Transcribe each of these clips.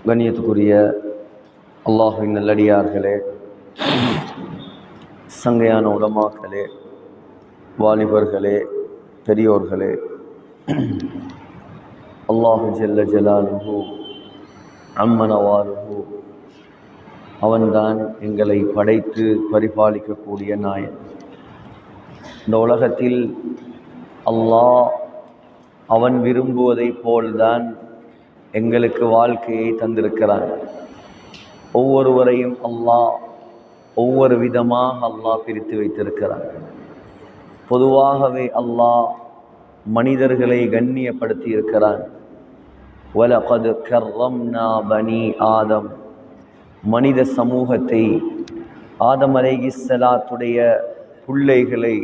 கண்ணியத்துக்குரிய அல்லாஹ்வின் நல்லடியார்களே, சங்கையான உலமாக்களே, வாலிபர்களே, பெரியோர்களே, அல்லாஹு ஜல்ல ஜலாலுஹு அம்மனவாலுஹு அவன்தான் எங்களை படைத்து பரிபாலிக்கக்கூடிய நாயன். இந்த உலகத்தில் அல்லாஹ் அவன் விரும்புவதைப் போல்தான் எங்களுக்கு வாழ்க்கையை தந்திருக்கிறான். ஒவ்வொருவரையும் அல்லாஹ் ஒவ்வொரு விதமாக அல்லாஹ் பிரித்து வைத்திருக்கிறான். பொதுவாகவே அல்லாஹ் மனிதர்களை கண்ணியப்படுத்தி இருக்கிறான். வலகத் கர்ரம்னா பனி ஆதம், மனித சமூகத்தை, ஆதம் அலைஹிஸ்ஸலாத்துடைய பிள்ளைகளை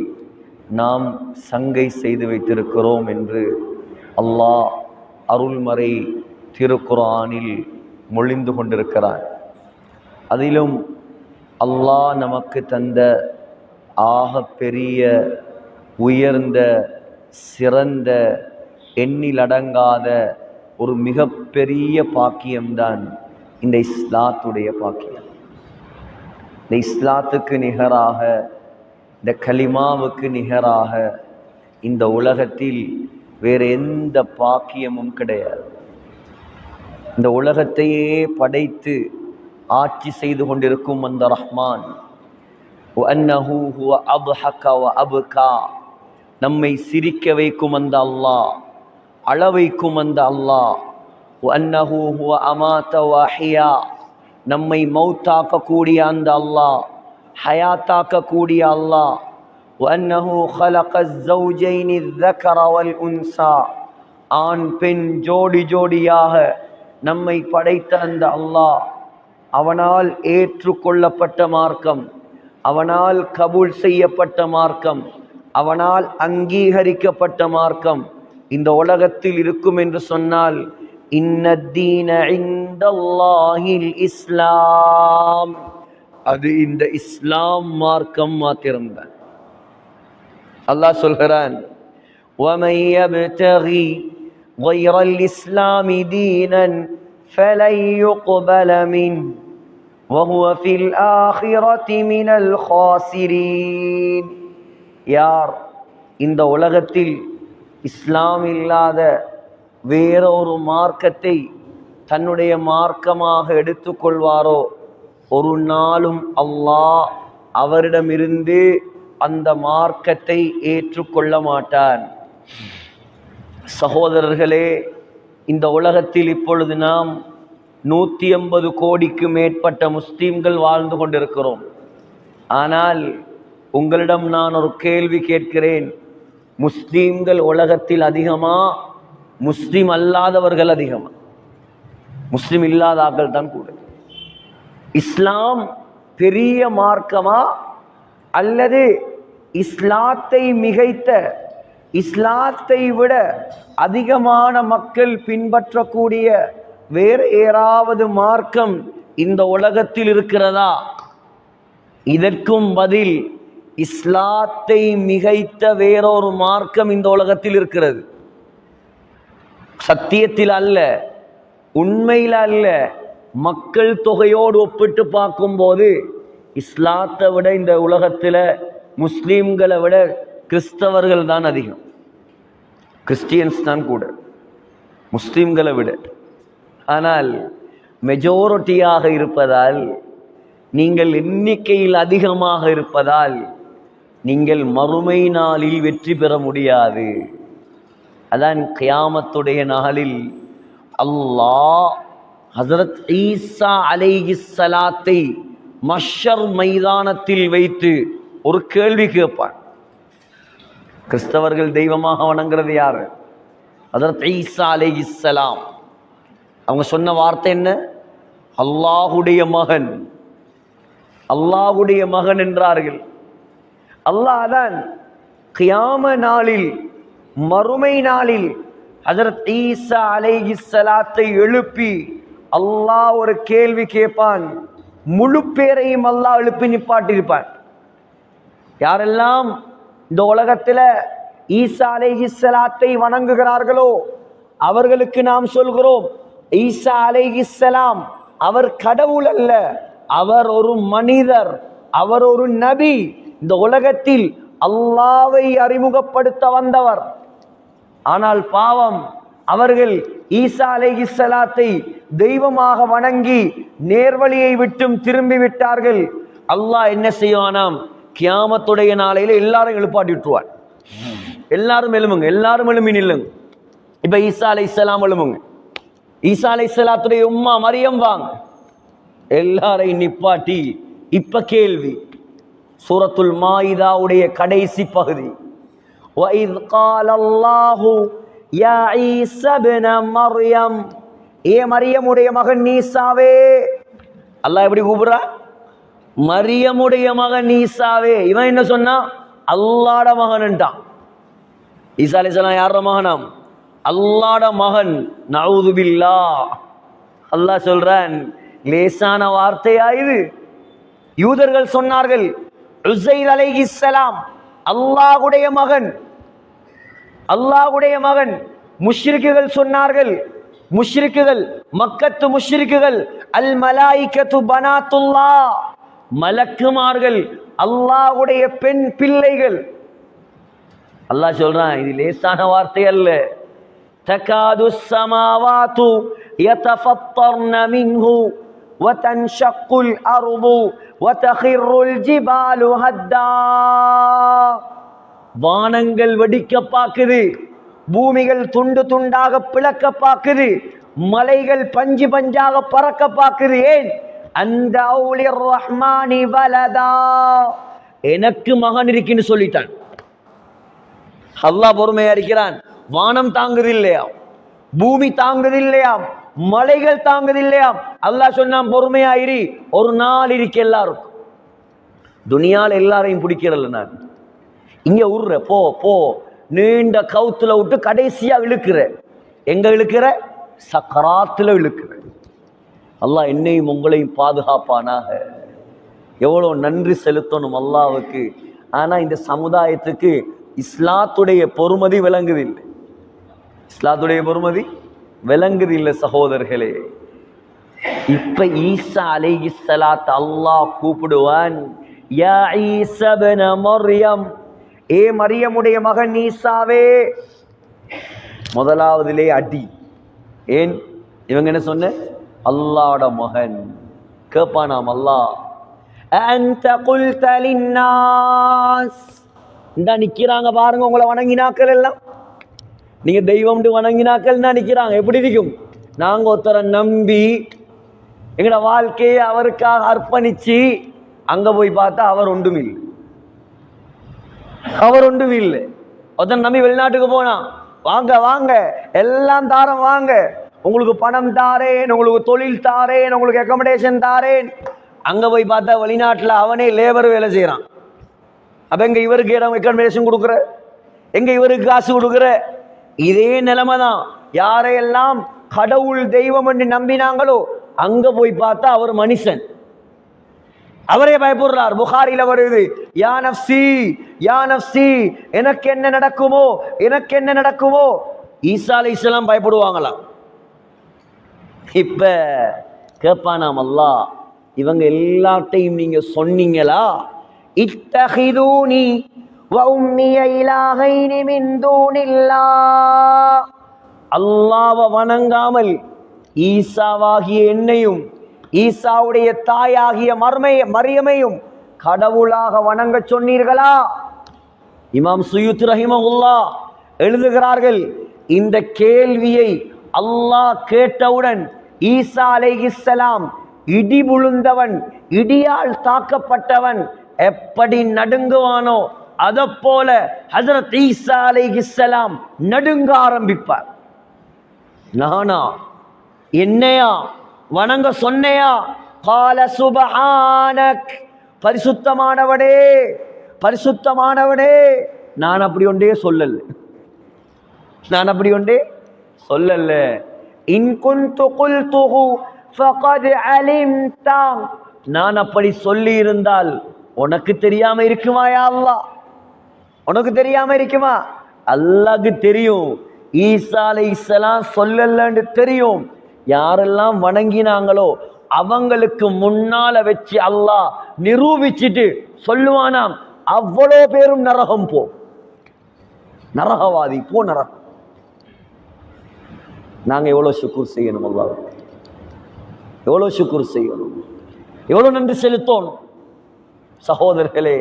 நாம் சங்கை செய்து வைத்திருக்கிறோம் என்று அல்லாஹ் அருள்மறை திருக்குர்ஆனில் மொழிந்து கொண்டிருக்கிறான். அதிலும் அல்லாஹ் நமக்கு தந்த ஆக பெரிய உயர்ந்த சிறந்த எண்ணிலடங்காத ஒரு மிகப்பெரிய பாக்கியம்தான் இந்த இஸ்லாத்துடைய பாக்கியம். இந்த இஸ்லாத்துக்கு நிகராக, இந்த கலிமாவுக்கு நிகராக இந்த உலகத்தில் வேறு எந்த பாக்கியமும் கிடையாது. இந்த உலகத்தையே படைத்து ஆட்சி செய்து கொண்டிருக்கும் அந்த ரஹ்மான், வஅன்னஹு ஹுவ அத்ஹக வ அப்கா, நம்மை சிரிக்க வைக்கும் அந்த அல்லாஹ், அழ வைக்கும் அந்த அல்லாஹ், வஅன்னஹு ஹுவ அமாத வ அஹ்யா, நம்மை மௌத்தாக்கக்கூடிய அந்த அல்லாஹ், ஹயாத்தாக்கக்கூடிய அல்லாஹ், وأنه خلق الزوجين الذكر والأنثى, ஆண் பெண் ஜோடி ஜோடியாக நம்மை படைத்த அந்த அல்லாஹ், அவனால் ஏற்றுக்கொள்ளப்பட்ட மார்க்கம், அவனால் கபூல் செய்யப்பட்ட மார்க்கம், அவனால் அங்கீகரிக்கப்பட்ட மார்க்கம் இந்த உலகத்தில் இருக்கும் என்று சொன்னால், இன்னத்தீன இன்தல்லாஹில் இஸ்லாம், அது இந்த இஸ்லாம் மார்க்கம் மாத்திரம்தான். அல்லாஹ் சொல்கிறான், وَمَنْ يَبْتَغِي غَيْرَ الْإِسْلَامِ دِينًا فَلَنْ يُقْبَلَ مِنْهُ وَهُوَ فِي الْآخِرَةِ مِنَ الْخَاسِرِينَ. யார் இந்த உலகத்தில் இஸ்லாம் இல்லாத வேறொரு மார்க்கத்தை தன்னுடைய மார்க்கமாக எடுத்துக்கொள்வாரோ, ஒரு நாளும் அல்லாஹ் அவரிடமிருந்து அந்த மார்க்கத்தை ஏற்றுக்கொள்ள மாட்டான். சகோதரர்களே, இந்த உலகத்தில் இப்பொழுது நாம் 180 கோடிக்கு மேற்பட்ட முஸ்லீம்கள் வாழ்ந்து கொண்டிருக்கிறோம். ஆனால் உங்களிடம் நான் ஒரு கேள்வி கேட்கிறேன், முஸ்லீம்கள் உலகத்தில் அதிகமா, முஸ்லீம் அல்லாதவர்கள் அதிகமா? முஸ்லீம் இல்லாதார்கள் தான் கூட. இஸ்லாம் பெரிய மார்க்கமா அல்லது இஸ்லாத்தை மிகைத்த, இஸ்லாத்தை விட அதிகமான மக்கள் பின்பற்றக்கூடிய வேறு ஏதாவது மார்க்கம் இந்த உலகத்தில் இருக்கிறதா? இதற்கும் பதில், இஸ்லாத்தை மிகைத்த வேறொரு மார்க்கம் இந்த உலகத்தில் இருக்கிறது. சத்தியத்தில் அல்ல, உண்மையில் அல்ல, மக்கள் தொகையோடு ஒப்பிட்டு பார்க்கும்போது இஸ்லாத்தை விட இந்த உலகத்தில் முஸ்லீம்களை விட கிறிஸ்தவர்கள் தான் அதிகம், கிறிஸ்டியன்ஸ் தான் கூட முஸ்லீம்களை விட. ஆனால் மெஜாரிட்டியாக இருப்பதால், நீங்கள் எண்ணிக்கையில் அதிகமாக இருப்பதால் நீங்கள் மறுமை நாளில் வெற்றி பெற முடியாது. அதான் கியாமத்துடைய நாளில் அல்லாஹ் ஹஸரத் ஈசா அலைஹிஸ்ஸலாத்தை மஷர் மைதானத்தில் வைத்து ஒரு கேள்வி கேட்பான். கிறிஸ்தவர்கள் தெய்வமாக வணங்குறது யாரு? ஹஸரத் ஈசா அலைஹிஸ்ஸலாம். அவங்க சொன்ன வார்த்தை என்ன? அல்லாஹுடைய மகன், அல்லாஹுடைய மகன் என்றார்கள். அல்லாஹ் தான் கியாம நாளில், மறுமை நாளில் ஹஸரத் ஈசா அலைஹிஸ்ஸலாத்தை எழுப்பி அல்லாஹ் ஒரு கேள்வி கேட்பான். முழு பேரையும் அல்லாஹ் எழுப்பி நிப்பாட்டியிருப்பான். யாரெல்லாம் இந்த உலகத்தில் ஈசா அலைஹிஸ்ஸலாத்தை வணங்குகிறார்களோ அவர்களுக்கு நாம் சொல்கிறோம், ஈசா அலைஹிஸ்ஸலாம் அவர் கடவுள் அல்ல, அவர் ஒரு மனிதர், அவர் ஒரு நபி. இந்த உலகத்தில் அல்லாஹ்வை அறிமுகப்படுத்த வந்தவர். ஆனால் பாவம், அவர்கள் ஈசா அலைஹிஸ்ஸலாத்தை தெய்வமாக வணங்கி நேர்வழியை விட்டும் திரும்பி விட்டார்கள். அல்லாஹ் என்ன செய்வானாம், கியாமத்துடைய நாளையில எல்லாரும் எழுப்பாட்டி விட்டுருவார். எல்லாரும் எழுமுங்க, எல்லாரும் எழுமி நில்லுங்க. இப்ப ஈசா அலைஹிஸ்ஸலாம் எழுமுங்க. ஈசா அலைஹிஸ்ஸலாத்துடைய உம்மா மரியம் வாங்க, எல்லாரையும் நிப்பாட்டி. இப்ப கேள்வி, சூரத்துல் மாயிதாவுடைய கடைசி பகுதி. وَإِذْ قَالَ اللَّهُ يَا عِيسَى ابْنَ مَرْيَمَ, ஏ மரியமுடைய மகன் ஈசாவே. அல்லாஹ் எப்படி கூப்பிடுறா? மரியமுடைய மகன் ஈசாவே. இவன் என்ன சொன்னா? அல்லாஹ்ட மகன்ட்டான். ஈசா அலைஹிஸ்ஸலாம் யாரோட மகனாம்? அல்லாஹ்ட மகன். நஊது பில்லாஹ். அல்லாஹ் சொல்றான், லேசான வார்த்தையா இது? யூதர்கள் சொன்னார்கள் உஸைர் அலைஹிஸ்ஸலாம் அல்லாஹ்வுடைய மகன், அல்லாஹ்வுடைய மகன். முஷ்ரிக்குகள் சொன்னார்கள், முஷ்ரிக்குகள், மக்கத்து முஷ்ரிக்குகள், அல் மலாயிகத்து பனாத்துல்லாஹ், மலக்குமார்கள் அல்லாஹ்வுடைய பெண் பிள்ளைகள். அல்லாஹ் சொல்றான், இது லேசான வார்த்தை அல்ல. தகாது ஸமாவாத்து யதஃபத்தர்ன மின்ஹு வதன்ஷக்குல் அர்து வதகிர்ருல் ஜிபாலு ஹத்தா. வானங்கள் வெடிக்க பாக்குது, பூமிகள் துண்டு துண்டாக பிளக்க பாக்குது, மலைகள் பஞ்சு பஞ்சாக பறக்க பாக்குது. ஏன்? அந்த அவுலிர் ரஹ்மானி வலதா, எனக்கு மகன் இருக்குன்னு சொல்லிட்டான். அல்லாஹ் பொறுமையா இருக்கிறான். வானம் தாங்குது இல்லையா, பூமி தாங்குது இல்லையா, மலைகள் தாங்குது இல்லையா. அல்லாஹ் சொன்னான் பொறுமையாயிரி, ஒரு நாள் இருக்கு எல்லாருக்கும். துனியால எல்லாரையும் பிடிக்கிறல்ல, நான் இங்க உருற போ போ, நீண்ட கவுத்துல விட்டு கடைசியா இழுக்கிற. எங்க இழுக்கிற? சக்கராத்துல இழுக்கிற. அல்லாஹ் என்னையும் உங்களையும் பாதுகாப்பானாக. எவ்வளவு நன்றி செலுத்தணும் அல்லாஹ்வுக்கு. ஆனா இந்த சமுதாயத்துக்கு இஸ்லாத்துடைய பொறுமதி விளங்குதில்லை, இஸ்லாத்துடைய பொறுமதி விளங்குதில்லை சகோதரர்களே. இப்ப ஈசா அலைஹிஸ்ஸலாத் அல்லாஹ் கூப்பிடுவான், யா ஈஸா இப்ன மர்யம், ஏ மரியமுடைய மகன் ஈசாவே. முதலாவதிலே அடி. ஏன்? இவங்க என்ன சொன்ன? அல்லாஹ்வோட மகன். கேட்பானாம் அல்லாஹ், அன்த குல்த லின்னாஸ், இந்த நிக்கிறாங்க பாருங்க உங்களை வணங்கினாக்கள் எல்லாம், நீங்க தெய்வம் வணங்கினாக்கள் தான் நிக்கிறாங்க. எப்படி இருக்கும்? நாங்க ஒருத்தரை நம்பி எங்கட வாழ்க்கையை அவருக்காக அர்ப்பணிச்சு அங்க போய் பார்த்தா அவர் ஒன்றும் இல்லை, அவர் ஒன்றும் இல்லை. ஒருத்தன் நம்பி வெளிநாட்டுக்கு போனா, வாங்க வாங்க எல்லாம் தாரேன், வாங்க உங்களுக்கு பணம் தாரேன், உங்களுக்கு தொழில் தாரேன், உங்களுக்கு அக்கமடேஷன் தாரேன். அங்க போய் பார்த்தா வெளிநாட்டுல அவனே லேபர் வேலை செய்யறான். அப்ப எங்க இவருக்கு இடம் அக்கமடேஷன் கொடுக்குற, எங்க இவருக்கு காசு கொடுக்குற? இதே நிலைமை தான். யாரையெல்லாம் கடவுள் தெய்வம் என்று நம்பினாங்களோ அங்க போய் பார்த்தா அவர் மனுஷன், அவரே பயப்படுறார். புகாரில வருது, யா நஃப்சி யா நஃப்சி, எனக்கு என்ன நடக்குமோ, எனக்கு என்ன நடக்குமோ. ஈசா அலைஹிஸ்ஸலாம் பயப்படுவாங்களாம். இப்ப கேட்பானாம் அல்லாஹ், இவங்க எல்லாத்தையும் நீங்க சொன்னீங்களா? இத்தஹிதூனி வ உம்மிய இலாஹைனி மின் தூனில்லாஹ், அல்லாஹ்வை வணங்காமல் ஈசாவாகிய என்னையும் ஈசாவுடைய தாயாகிய மரியமையும் கடவுளாக வணங்க சொன்னீர்களா? இமாம் சுயூத் ரஹிமஹுல்லாஹ் எழுதுகிறார்கள், இந்த கேள்வியை அல்லாஹ் கேட்டவுடன் ஈசா அலைஹிஸ்ஸலாம் இடி விழுந்தவன், இடியால் தாக்கப்பட்டவன் எப்படி நடுங்குவானோ அதை போல ஹஜ்ரத் ஈசா அலைஹிஸ்ஸலாம் நடுங்க ஆரம்பிப்பார். நானா என்னையா வணங்க சொன்னையா? கால சுபஹானக், பரிசுத்தமானவனே பரிசுத்தமானவனே, நான் அப்படி ஒன்றே சொல்லல, நான் அப்படி ஒன்றே சொல்லல. இன் குன்து குல்துஹு ஃபகத் அலிம்தா, நான் அப்படி சொல்லி இருந்தால் உனக்கு தெரியாம இருக்குமா யா அல்லாஹ்? உனக்கு தெரியாம இருக்குமா? அல்லாஹ்க்கு தெரியும். ஈசா அலைஹிஸ்ஸலாம் சொல்லலன்னு தெரியும். யாரெல்லாம் வணங்கினாங்களோ அவங்களுக்கு முன்னால வச்சு அல்லாஹ் நிரூபிச்சுட்டு சொல்லுவானாம், அவ்வளோ பேரும் நரகம் போ, நரகவாதி போ நரகம். நாங்க எவ்வளவு சுக்குர் செய்யணும், அல்லாஹ்வுக்கு எவ்வளவு சுக்குர் செய்யணும், எவ்வளவு நன்றி செலுத்தணும் சகோதரர்களே.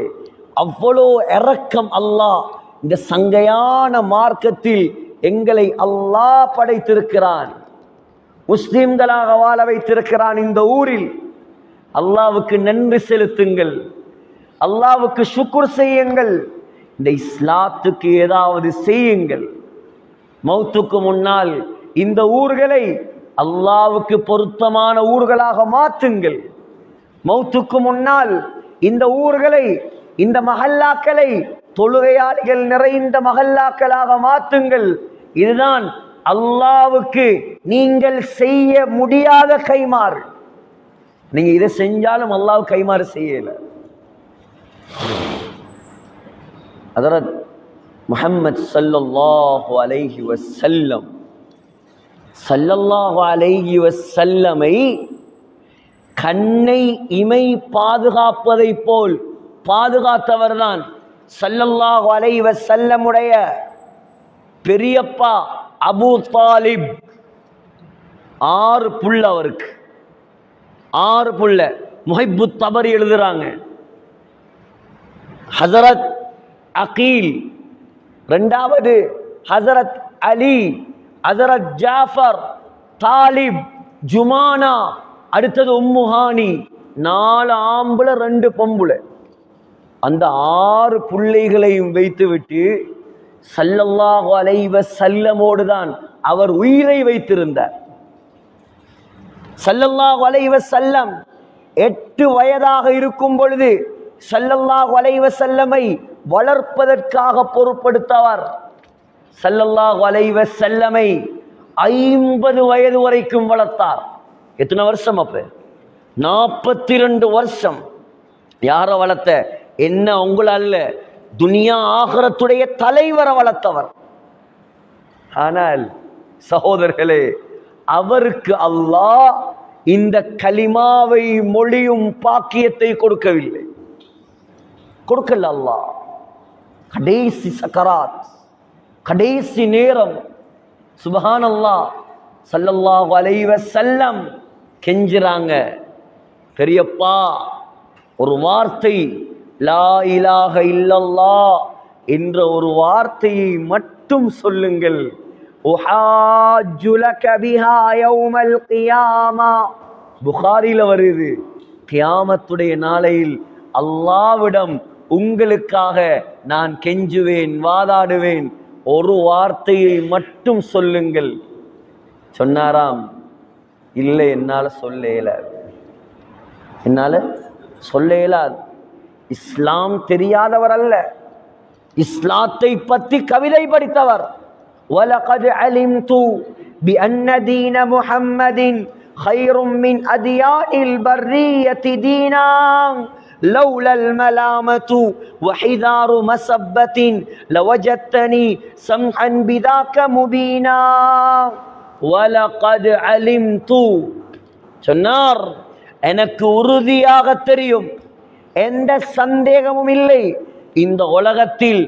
அவ்வளோ இரக்கம் அல்லாஹ் இந்த சங்கையான மார்க்கத்தில் எங்களை அல்லாஹ் படைத்திருக்கிறான், முஸ்லிம்களாக வாழ வைத்திருக்கிறான். இந்த ஊரில் அல்லாஹ்வுக்கு நன்றி செலுத்துங்கள், அல்லாஹ்வுக்கு ஷுக்ர் செய்யுங்கள், இந்த இஸ்லாத்துக்கு ஏதாவது செய்யுங்கள். மௌத்துக்கு முன்னால் இந்த ஊர்களை அல்லாஹ்வுக்கு பொருத்தமான ஊர்களாக மாற்றுங்கள். மௌத்துக்கு முன்னால் இந்த ஊர்களை, இந்த மஹல்லாக்களை தொழுகையாளிகள் நிறைந்த மஹல்லாக்களாக மாற்றுங்கள். இதுதான் அல்லாஹ்வுக்கு நீங்கள் செய்ய முடியாத கைமாறு. நீங்க இதை செஞ்சாலும் அல்லாஹ் கைமாறு செய்யல. ஹஜ்ரத் முஹம்மத் ஸல்லல்லாஹு அலைஹி வஸல்லம் ஸல்லல்லாஹு அலைஹி வஸல்லமை கண்ணை இமை பாதுகாப்பதை போல் பாதுகாத்தவர்தான் ஸல்லல்லாஹு அலைஹி வஸல்லமுடைய பெரியப்பா அபூ தாலிப். 6 புள்ள அவருக்கு, 6 புள்ள. முஹிப்பு தபரி எழுதுறாங்க, ஹஸரத் அகீல், 2வது ஹஸரத் அலி, ஹஸரத் ஜாஃபர், தாலிப், ஜுமானா, அடுத்தது உம்முஹானி. 4 ஆம்பளை 2 பொம்புளை. அந்த 6 பிள்ளைகளையும் வைத்துவிட்டு ஸல்லல்லாஹு அலைஹி வஸல்லமோடு தான் அவர் உயிரை வைத்திருந்தார். ஸல்லல்லாஹு அலைஹி வஸல்லம் 8 வயதாக இருக்கும் பொழுது ஸல்லல்லாஹு அலைஹி வஸல்லமை வளர்ப்பதற்காக பொறுப்படுத்தவர். ஸல்லல்லாஹு அலைஹி வஸல்லமை 50 வயது வரைக்கும் வளர்த்தார். எத்தனை வருஷம்? அப்ப 42 வருஷம். யார வளர்த்த? என்ன உங்கள அல்ல, துனியா ஆகிரத்துடைய தலைவரை வளர்த்தவர். ஆனால் சகோதரர்களே, அவருக்கு அல்லாஹ் இந்த கலிமாவை மொழியும் பாக்கியத்தை கொடுக்கவில்லை, கொடுக்கல அல்லாஹ். கடைசி சக்கராத், கடைசி நேரம், சுப்ஹானல்லாஹ், ஸல்லல்லாஹு அலைஹி வஸல்லம் கெஞ்சுறாங்க, பெரியப்பா ஒரு வார்த்தை, லா இலாஹ இல்லல்லாஹ் என்ற ஒரு வார்த்தையை மட்டும் சொல்லுங்கள். உஹாஜ்ஜு லக பிஹா யௌமல் கியாமா. புகாரில வருது, கியாமத்துடைய நாளையில் அல்லாஹ்விடம் உங்களுக்காக நான் கெஞ்சுவேன், வாதாடுவேன், ஒரு வார்த்தையை மட்டும் சொல்லுங்கள். சொன்னாராம், இல்லை, என்னால சொல்ல இயலாது, என்னால சொல்ல இயலாது. இஸ்லாம் தெரியாதவர் அல்ல, இஸ்லாத்தை பற்றி கவிதை படித்தவர். வலகத் அலிம்து பிஅன்ன தீன முஹம்மதின் خيرٌ من أديان البرية دينا لولا الملامة وحذار مسبة لوجدتني سمحا بذاك مبينا. وَلَقَدْ عَلِمْتُ சொன்னார், எனக்கு உறுதியாக தெரியும், எந்த சந்தேகமும் இல்லை, இந்த உலகத்தில்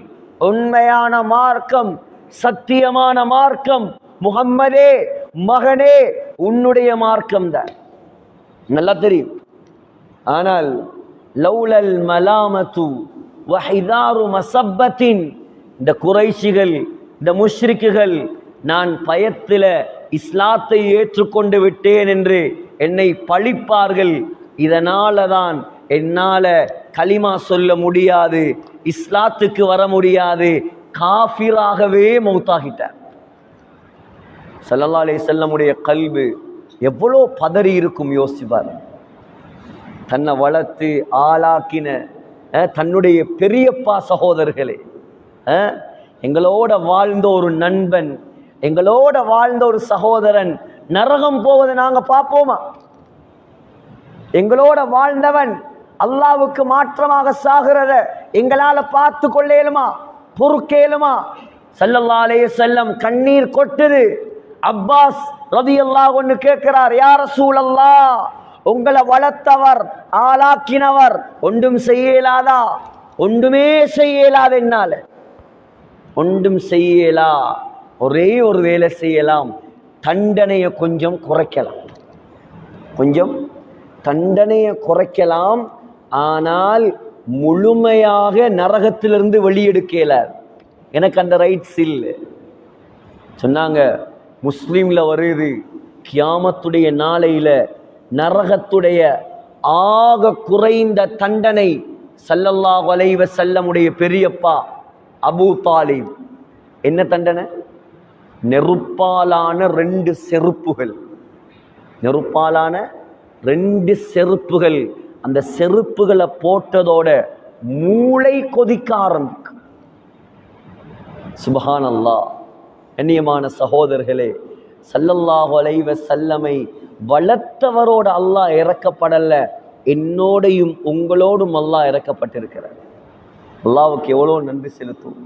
உண்மையான மார்க்கம், சத்தியமான மார்க்கம் முஹம்மதே, மகனே, உன்னுடைய மார்க்கம் தான், நல்லா தெரியும். ஆனால் லௌலல் மலாமத்து வஹிதாரு மஸப்பத்தின், இந்த குறைஷிகள், இந்த முஷ்ரிக்குகள் நான் பயத்தில இஸ்லாத்தை ஏற்றுக்கொண்டு விட்டேன் என்று என்னை பழிப்பார்கள். இதனால தான் என்னால கலிமா சொல்ல முடியாது, இஸ்லாத்துக்கு வர முடியாது, காஃபிராகவே மௌத்தாகிட்டார். ஸல்லல்லாஹு அலைஹி வஸல்லமுடைய கல்பு எவ்வளோ பதறி இருக்கும் யோசிப்பார். தன்னை வளர்த்து ஆளாக்கின தன்னுடைய பெரியப்பா சகோதரர்களே, எங்களோட வாழ்ந்த ஒரு நண்பன், எங்களோட வாழ்ந்த ஒரு சகோதரன் நரகம் போவதை நாங்க பார்ப்போமா? எங்களோட வாழ்ந்தவன் அல்லாஹ்வுக்கு மாற்றமாக சாகிறத எங்களால பார்த்து கொள்ளேலுமா, பொறுக்கேலுமா? ஸல்லல்லாஹு அலைஹி வஸல்லம் கண்ணீர் கொட்டுது. அப்பாஸ் ரலியல்லாஹு அன்ஹு கேட்கிறார், யா ரசூலல்லாஹ், உங்களை வளர்த்தவர் ஆளாக்கினவர் ஒன்றும் செய்யலாதா? ஒன்றுமே செய்யலாது, என்னால ஒன்றும் செய்யலா, ஒரே ஒரு வேலை செய்யலாம், தண்டனையை கொஞ்சம் குறைக்கலாம், கொஞ்சம் தண்டனையை குறைக்கலாம், ஆனால் முழுமையாக நரகத்திலிருந்து வெளியெடுக்கல, எனக்கு அந்த ரைட்ஸ் இல்லை சொன்னாங்க. முஸ்லீம்ல வருது, கியாமத்துடைய நாளையில நரகத்துடைய ஆக குறைந்த தண்டனை ஸல்லல்லாஹு அலைஹி வஸல்லமுடைய பெரியப்பா அபூ தாலிப் என்ன தண்டனை? நெருப்பாலான 2 செருப்புகள், நெருப்பாலான 2 செருப்புகள். அந்த செருப்புகளை போட்டதோட மூளை கொதிக்க ஆரம்பிக்கும். சுப்ஹானல்லாஹ். கண்ணியமான சகோதரர்களே, ஸல்லல்லாஹு அலைஹி வஸல்லமை வளர்த்தவரோட அல்லாஹ் இறக்கப்படல, என்னோடையும் உங்களோடும் அல்லாஹ் இறக்கப்பட்டிருக்கிறார். அல்லாஹ்வுக்கு எவ்வளோ நன்றி செலுத்தும்,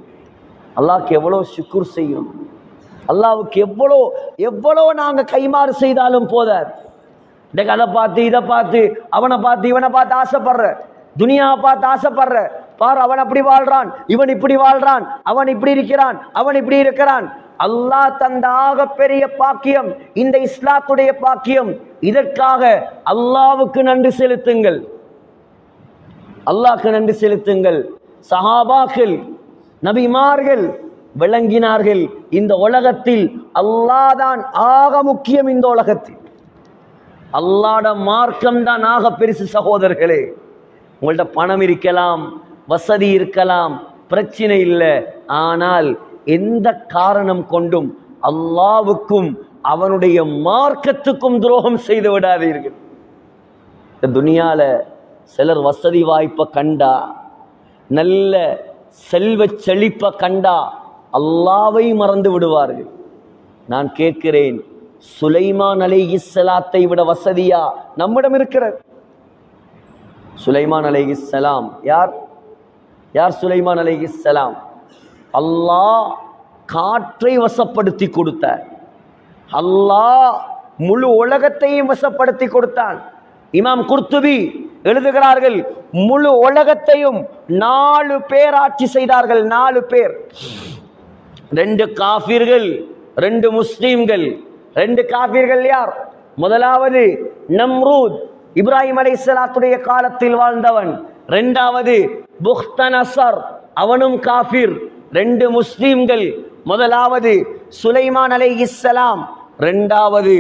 அல்லாஹ்க்கு எவ்வளோ ஷுக்ர் செய்யும், அல்லாஹ்வுக்கு எவ்வளோ நாங்கள் கைமாறு செய்தாலும் போதாது. இன்னைக்கு அதை பார்த்து இதை பார்த்து அவனை பார்த்து இவனை பார்த்து ஆசைப்படுற, துனியாவை பார்த்து ஆசைப்படுற, பார் அவன் அப்படி வாழ்றான், இவன் இப்படி வாழ்றான், அவன் இப்படி இருக்கிறான், அவன் இப்படி இருக்கிறான். அல்லாஹ் தந்த ஆக பெரிய பாக்கியம் இந்த இஸ்லாத்துடைய பாக்கியம். இதற்காக அல்லாஹ்வுக்கு நன்றி செலுத்துங்கள், அல்லாஹ்க்கு நன்றி செலுத்துங்கள். சஹாபாக்கள் நபிமார்கள் விளங்கினார்கள், இந்த உலகத்தில் அல்லாஹ் தான் ஆக முக்கியம், இந்த உலகத்தில் அல்லாஹ்ட மார்க்கம் தான் ஆக பெருசு. சகோதரர்களே, உங்கள்ட்ட பணம் இருக்கலாம், வசதி இருக்கலாம், பிரச்சனை இல்லை, ஆனால் எந்த காரணம் கொண்டும் அல்லாஹ்வுக்கும் அவனுடைய மார்க்கத்துக்கும் துரோகம் செய்து விடாதீர்கள். இந்த துனியால சிலர் வசதி வாய்ப்பை கண்டா, நல்ல செல்வ செழிப்பை கண்டா அல்லாஹ்வை மறந்து விடுவார்கள். நான் கேட்கிறேன், சுலைமான் அலைஹிஸ்ஸலாத்தை விட வசதியா நம்மிடம் இருக்கிறது? சுலைமான் அலைஹிஸ்ஸலாம் யார்? சுலைமான் அலைஹிஸ்ஸலாம்? அல்லாஹ் காற்றை வசப்படுத்தி கொடுத்தார், அல்லாஹ் முழு உலகத்தையும் வசப்படுத்தி கொடுத்தான். இமாம் குர்துபி எழுதுகிறார்கள், முழு உலகத்தையும் 4 பேர் ஆட்சி செய்தார்கள். 4 பேர், 2 காஃபிர்கள், 2 முஸ்லீம்கள். 2 காஃபிர்கள் யார்? முதலாவது நம்ரூத், இப்ராஹிம் அலைஹிஸ்ஸலாத்துடைய காலத்தில் வாழ்ந்தவன். 2வது புக்தனஸர், அவனும் காஃபிர். 2 முஸ்லீம்கள். முதலாவது சுலைமான் அலைஹிஸ்ஸலாம், 2வது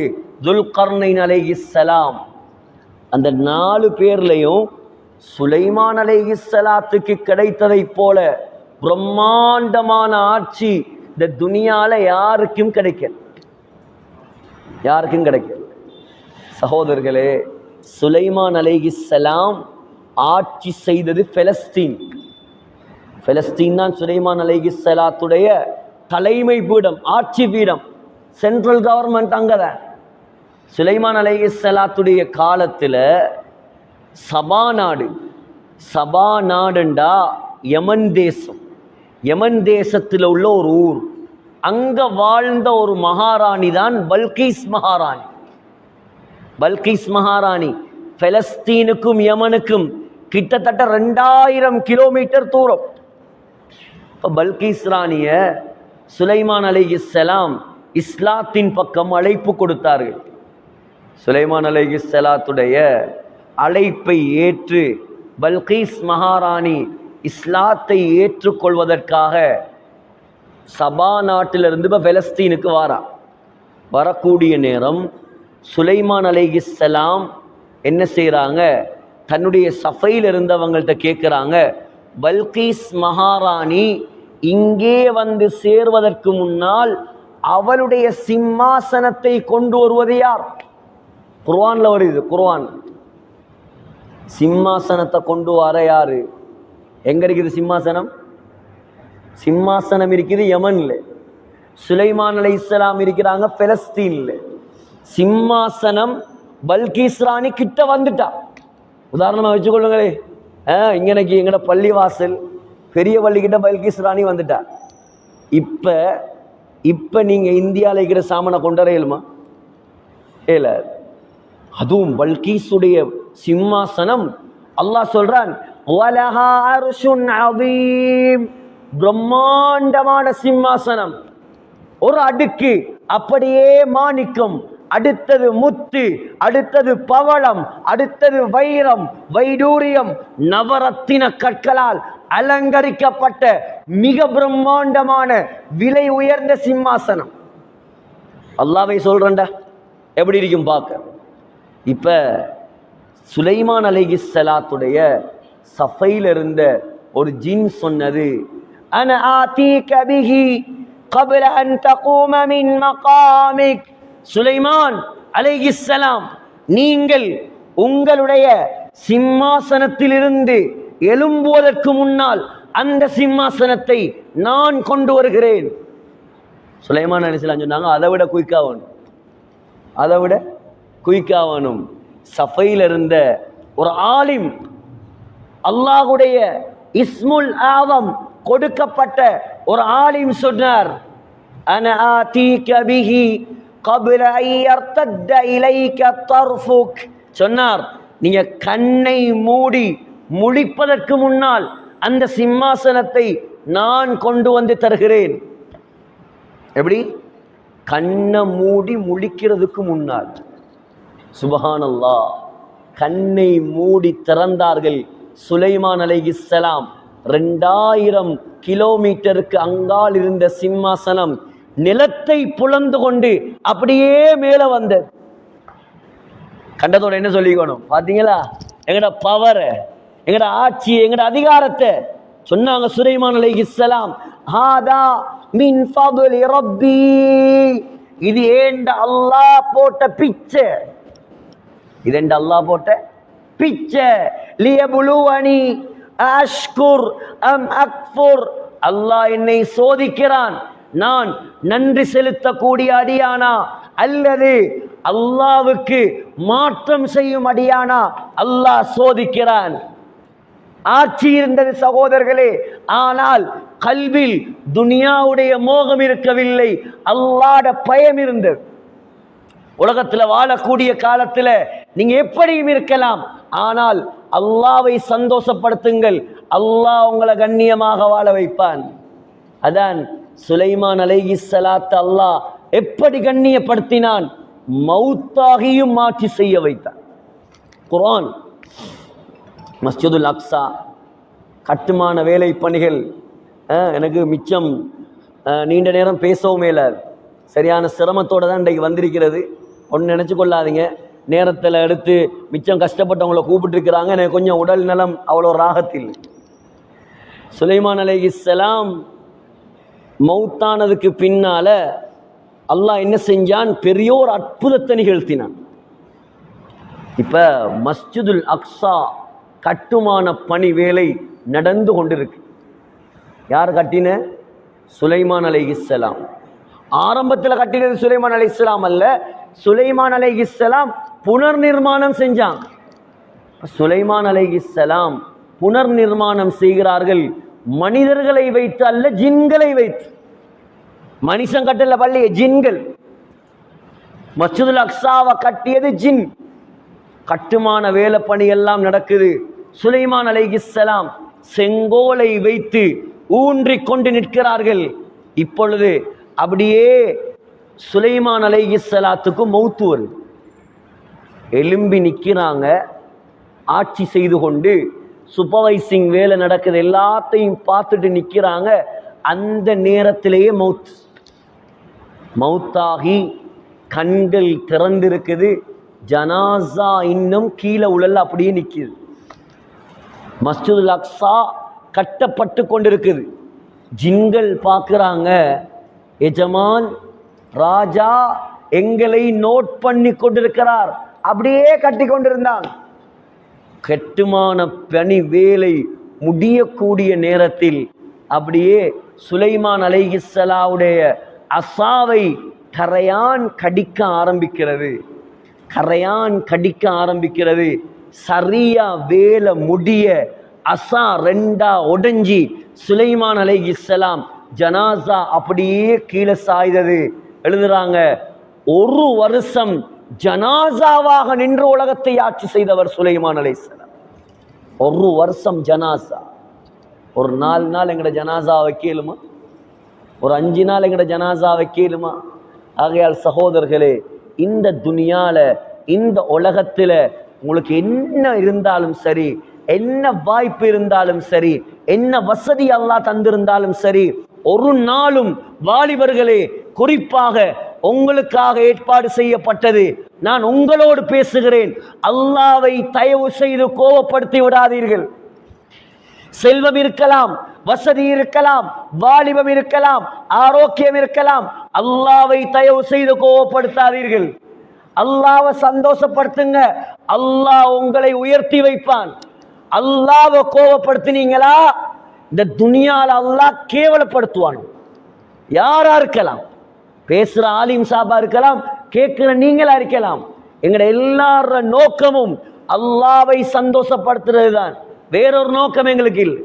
துல்கர்னைன் அலைஹிஸ்ஸலாம். அந்த 4 பேர்லையும் சுலைமான் அலைஹிஸ்ஸலாத்துக்கு கிடைத்ததை போல பிரம்மாண்டமான ஆட்சி இந்த துனியால யாருக்கும் கிடைக்கல, யாருக்கும் கிடைக்கல. சகோதரர்களே, சுலைமான் அலைஹிஸ்ஸலாம் ஆட்சி செய்தது பெலஸ்தீன். பெலஸ்தீன் தான் சுலைமான் அலைஹிஸ்ஸலாத்துடைய தலைமை பீடம், ஆட்சி பீடம், சென்ட்ரல் கவர்மெண்ட் அங்கதான். சுலைமான் அலைஹிஸ்ஸலாத்துடைய காலத்தில் சபா நாடு, சபா நாடுண்டா யமன் தேசம், யமன் தேசத்தில் உள்ள ஒரு ஊர். அங்க வாழ்ந்த ஒரு மகாராணி தான் பல்கீஸ் மகாராணி. பல்கீஸ் மகாராணி பெலஸ்தீனுக்கும் யமனுக்கும் கிட்டத்தட்ட 2000 கிலோமீட்டர் தூரம். இப்போ பல்கீஸ் ராணிய சுலைமான் அலைஹிஸ்ஸலாம் இஸ்லாத்தின் பக்கம் அழைப்பு கொடுத்தார்கள். சுலைமான் அலைஹிஸ்ஸலாத்துடைய அழைப்பை ஏற்று பல்கீஸ் மகாராணி இஸ்லாத்தை ஏற்றுக்கொள்வதற்காக சபா நாட்டிலிருந்து இப்போ பெலஸ்தீனுக்கு வரக்கூடிய நேரம் சுலைமான் அலைஹிஸ்ஸலாம் என்ன செய்கிறாங்க, தன்னுடைய சஃபையில் இருந்தவங்கள்ட்ட கேட்குறாங்க, பல்கீஸ் மகாராணி இங்கே வந்து சேர்வதற்கு முன்னால் அவளுடைய சிம்மாசனத்தை கொண்டு வருவது யார்? குர்ஆன்ல வருது, குர்ஆன் சிம்மாசனத்தை கொண்டு வர யாரு? எங்க இருக்குது சிம்மாசனம்? சிம்மாசனம் இருக்குது யமன்ல, சுலைமான் அலைஹிஸ்ஸலாம் இருக்கிறாங்க பெலஸ்தீன்ல. சிம்மாசனம் பல்கீஸ் ராணி கிட்ட வந்துட்டா. உதாரணமாக வச்சுக்கொள்ளுங்களே, இங்கனைக்கு எங்கட பள்ளிவாசல் பெரிய பள்ளிக்கிட்ட பல்கீஸ் ராணி வந்துட்டா. இப்போ இப்ப நீங்க இந்தியாவில் இருக்கிற சாமனை கொண்டறையலுமா? ஏல. அதுவும் பல்கீசுடைய சிம்மாசனம் அல்லாஹ் சொல்றான், வலஹா அர்ஷுன் அதீம், பிரம்மாண்டமான சிம்மாசனம், ஒரு அடுக்கு அப்படியே மாணிக்கம், அடுத்தது முத்து, அடுத்தது பவளம், அடுத்தது வைரம், வைடூரியம், நவரத்தின கற்களால் அலங்கரிக்கப்பட்ட மிக பிரம்மாண்டமான விலை உயர்ந்த சிம்மாசனம். அல்லாஹ்வை சொல்றேன்டா, எப்படி இருக்கும் பார்க்க. இப்ப சுலைமான் அலைஹிஸ்ஸலாத்துடைய சஃபையில் இருந்த ஒரு ஜின் சொன்னது, அன ஆதீக பிஹி قبل أن تقوم من مقامك. சுலைமான் அலைஹிஸ்ஸலாம், நீங்கள் உங்களுடைய சிம்மாசனத்திலிருந்து எழும்புவதற்கு முன்னால் அந்த சிம்மாசனத்தை நான் கொண்டு வருகிறேன். சுலைமான் அலைஹிஸ்ஸலாம் சொன்னாங்க, அதை விட குயிக்காகணும், அதை விட குயிக்காகணும். சஃபையில் இருந்த ஒரு ஆலிம், அல்லாஹுடைய இஸ்முல் ஆவம் கொடுக்கப்பட்ட ஒரு ஆலிம் சொன்னார், அன ஆதீக பிஹி قبل أن يرتد إليك طرفك. சொன்னார், நீங்க கண்ணை மூடி முழிப்பதற்கு முன்னால் அந்த சிம்மாசனத்தை நான் கொண்டு வந்து தருகிறேன். எப்படி? கண்ணை மூடி முழிக்கிறதுக்கு முன்னால். சுபஹானல்லாஹ், கண்ணை மூடி திறந்தார்கள். சுலைமான் அலைஹிஸ்ஸலாம் 2000 கிலோமீட்டருக்கு அங்கால் இருந்த சிம்மாசனம் நிலத்தை புலந்து கொண்டு அப்படியே மேல வந்தது. கண்டதோட என்ன சொல்லிக்கணும் பாத்தீங்களா? எங்கட பவர், எங்கட ஆட்சி, எங்கட அதிகாரத்தை சொன்னாங்க சுலைமான் அலைஹிஸ்ஸலாம். ஹாதா மின் ஃபضل ரப்பி, இது ஏண்ட அல்லாஹ் போட்ட பிச்சை, இது ஏண்ட அல்லாஹ் போட்ட பிச்சை. லியபுலுவனி அஷ்குர் அம் அக்ஃபுர், அல்லாஹ் என்னை சோதிக்கிறான், நான் நன்றி செலுத்தக்கூடிய அடியானா அல்லது அல்லாஹ்வுக்கு மாற்றம் செய்யும் அடியானா அல்லாஹ் சோதிக்கிறான். ஆட்சி இருந்தது சகோதரர்களே, ஆனால் கல்வில் துனியாவுடைய மோகம் இருக்கவில்லை, அல்லாஹ்வுடைய பயம் இருந்தது. உலகத்துல வாழக்கூடிய காலத்துல நீங்க எப்படியும் இருக்கலாம், ஆனால் அல்லாஹ்வை சந்தோஷப்படுத்துங்கள், அல்லாஹ் உங்களை கண்ணியமாக வாழ வைப்பான். அதான் சுலைமான் அலைஹிஸ்ஸலாத்து அல்லாஹ் எப்படி கண்ணியப்படுத்தினான், மௌத்தாகியும் மாற்றி செய்ய வைத்தான். குர்ஆன் மஸ்ஜிதுல் அக்ஸா கட்டுமான வேலை பணிகள், எனக்கு மிச்சம் நீண்ட நேரம் பேசவும் மேலாது, சரியான சிரமத்தோடு தான் இன்றைக்கு வந்திருக்கிறது. ஒன்று நினச்சி கொள்ளாதீங்க, நேரத்தில் எடுத்து மிச்சம் கஷ்டப்பட்டவங்களை கூப்பிட்டுருக்கிறாங்க, எனக்கு கொஞ்சம் உடல் நலம் அவ்வளோ ராகத்தில். சுலைமான் அலைஹிஸ்ஸலாம் மௌத்தானதுக்கு பின்னால அல்லாஹ் என்ன செஞ்சான், பெரியோர் அற்புதத்தை நிகழ்த்தினான். இப்ப மஸ்ஜிதுல் அக்ஸா கட்டுமான பணி வேலை நடந்து கொண்டிருக்கு. யார் கட்டின? சுலைமான் அலைஹிஸ்ஸலாம். ஆரம்பத்தில் கட்டினது சுலைமான் அலைஹிஸ்ஸலாம் அல்ல, சுலைமான் அலைஹிஸ்ஸலாம் புனர் நிர்மாணம் செஞ்சாங்க. சுலைமான் அலைஹிஸ்ஸலாம் புனர் நிர்மாணம் செய்கிறார்கள், மனிதர்களை வைத்து அல்ல, ஜின்களை வைத்து. மனுஷன் கட்டல பள்ளிய, ஜின்கள். மஸ்ஜிதுல் அக்ஸாவை கட்டியது ஜின். கட்டுமான வேலை பணி எல்லாம் நடக்குது. சுலைமான் அலைஹிஸ்ஸலாம் செங்கோலை வைத்து ஊன்றி கொண்டு நிற்கிறார்கள். இப்பொழுது அப்படியே சுலைமான் அலைஹிஸ்ஸலாத்துக்கு மௌத்து வருது. எலும்பி நிற்கிறாங்க, ஆட்சி செய்து கொண்டு சூப்பர்வைசிங் வேலை நடக்குது, எல்லாத்தையும் பார்த்துட்டு நிற்கிறாங்க. அந்த நேரத்திலேயே மௌத்தாகி கண்கள் திறந்திருக்குது, ஜனாசா இன்னும் கீழே உழல்ல அப்படியே நிற்குது. மஸ்ஜிதுல் அக்ஸா கட்டப்பட்டு கொண்டிருக்குது. ஜின்கள் பார்க்குறாங்க, எஜமான் ராஜா எங்களை நோட் பண்ணி கொண்டிருக்கிறார். அப்படியே கட்டி கொண்டிருந்தாங்க. கட்டுமான பணி வேலை முடியக்கூடிய நேரத்தில் அப்படியே சுலைமான் அலைஹிஸ்ஸலாவுடைய அசாவை கரையான் கடிக்க ஆரம்பிக்கிறது. கரையான் கடிக்க ஆரம்பிக்கிறது. சரியா வேலை முடிய அசா ரெண்டா உடைஞ்சி சுலைமான் அலைஹிஸ்ஸலாம் ஜனாசா அப்படியே கீழே சாய்ந்தது. எழுதுறாங்க, 1 வருஷம் ஜனாசாவாக நின்று உலகத்தை ஆட்சி செய்தவர் சுலைமான் அலைஹிஸ்ஸலாம். 1 வருஷம் ஜனாசா. ஒரு 4 நாள் எங்கட ஜனாசா வைக்கலுமா? ஒரு 5 நாள் எங்கட ஜனாசா வைக்கலுமா? ஆகையால் சகோதரர்களே, இந்த துனியால, இந்த உலகத்துல உங்களுக்கு என்ன இருந்தாலும் சரி, என்ன வாய்ப்பு இருந்தாலும் சரி, என்ன வசதி அல்லாஹ் தந்திருந்தாலும் சரி, ஒரு நாளும் வாலிபர்களே, குறிப்பாக உங்களுக்காக ஏற்பாடு செய்யப்பட்டது. நான் உங்களோடு பேசுகிறேன், அல்லாஹ்வை தயவு செய்து கோபப்படுத்தி விடாதீர்கள். செல்வம் இருக்கலாம், வசதி இருக்கலாம், வாலிபம் இருக்கலாம், ஆரோக்கியம் இருக்கலாம், அல்லாஹ்வை தயவு செய்து கோபப்படுத்தாதீர்கள். அல்லாஹ்வை சந்தோஷப்படுத்துங்க, அல்லாஹ் உங்களை உயர்த்தி வைப்பான். அல்லாஹ்வை கோபப்படுத்தினீங்களா, இந்த துனியால அல்லாஹ் கேவலப்படுத்துவான். யாரா இருக்கலாம், பேசுற ஆலிம் சாபா இருக்கலாம், கேட்கிற நீங்களா இருக்கலாம். எங்கட எல்லார நோக்கமும் அல்லாஹ்வை சந்தோஷப்படுத்துறது தான். வேறொரு நோக்கம் எங்களுக்கு இல்லை,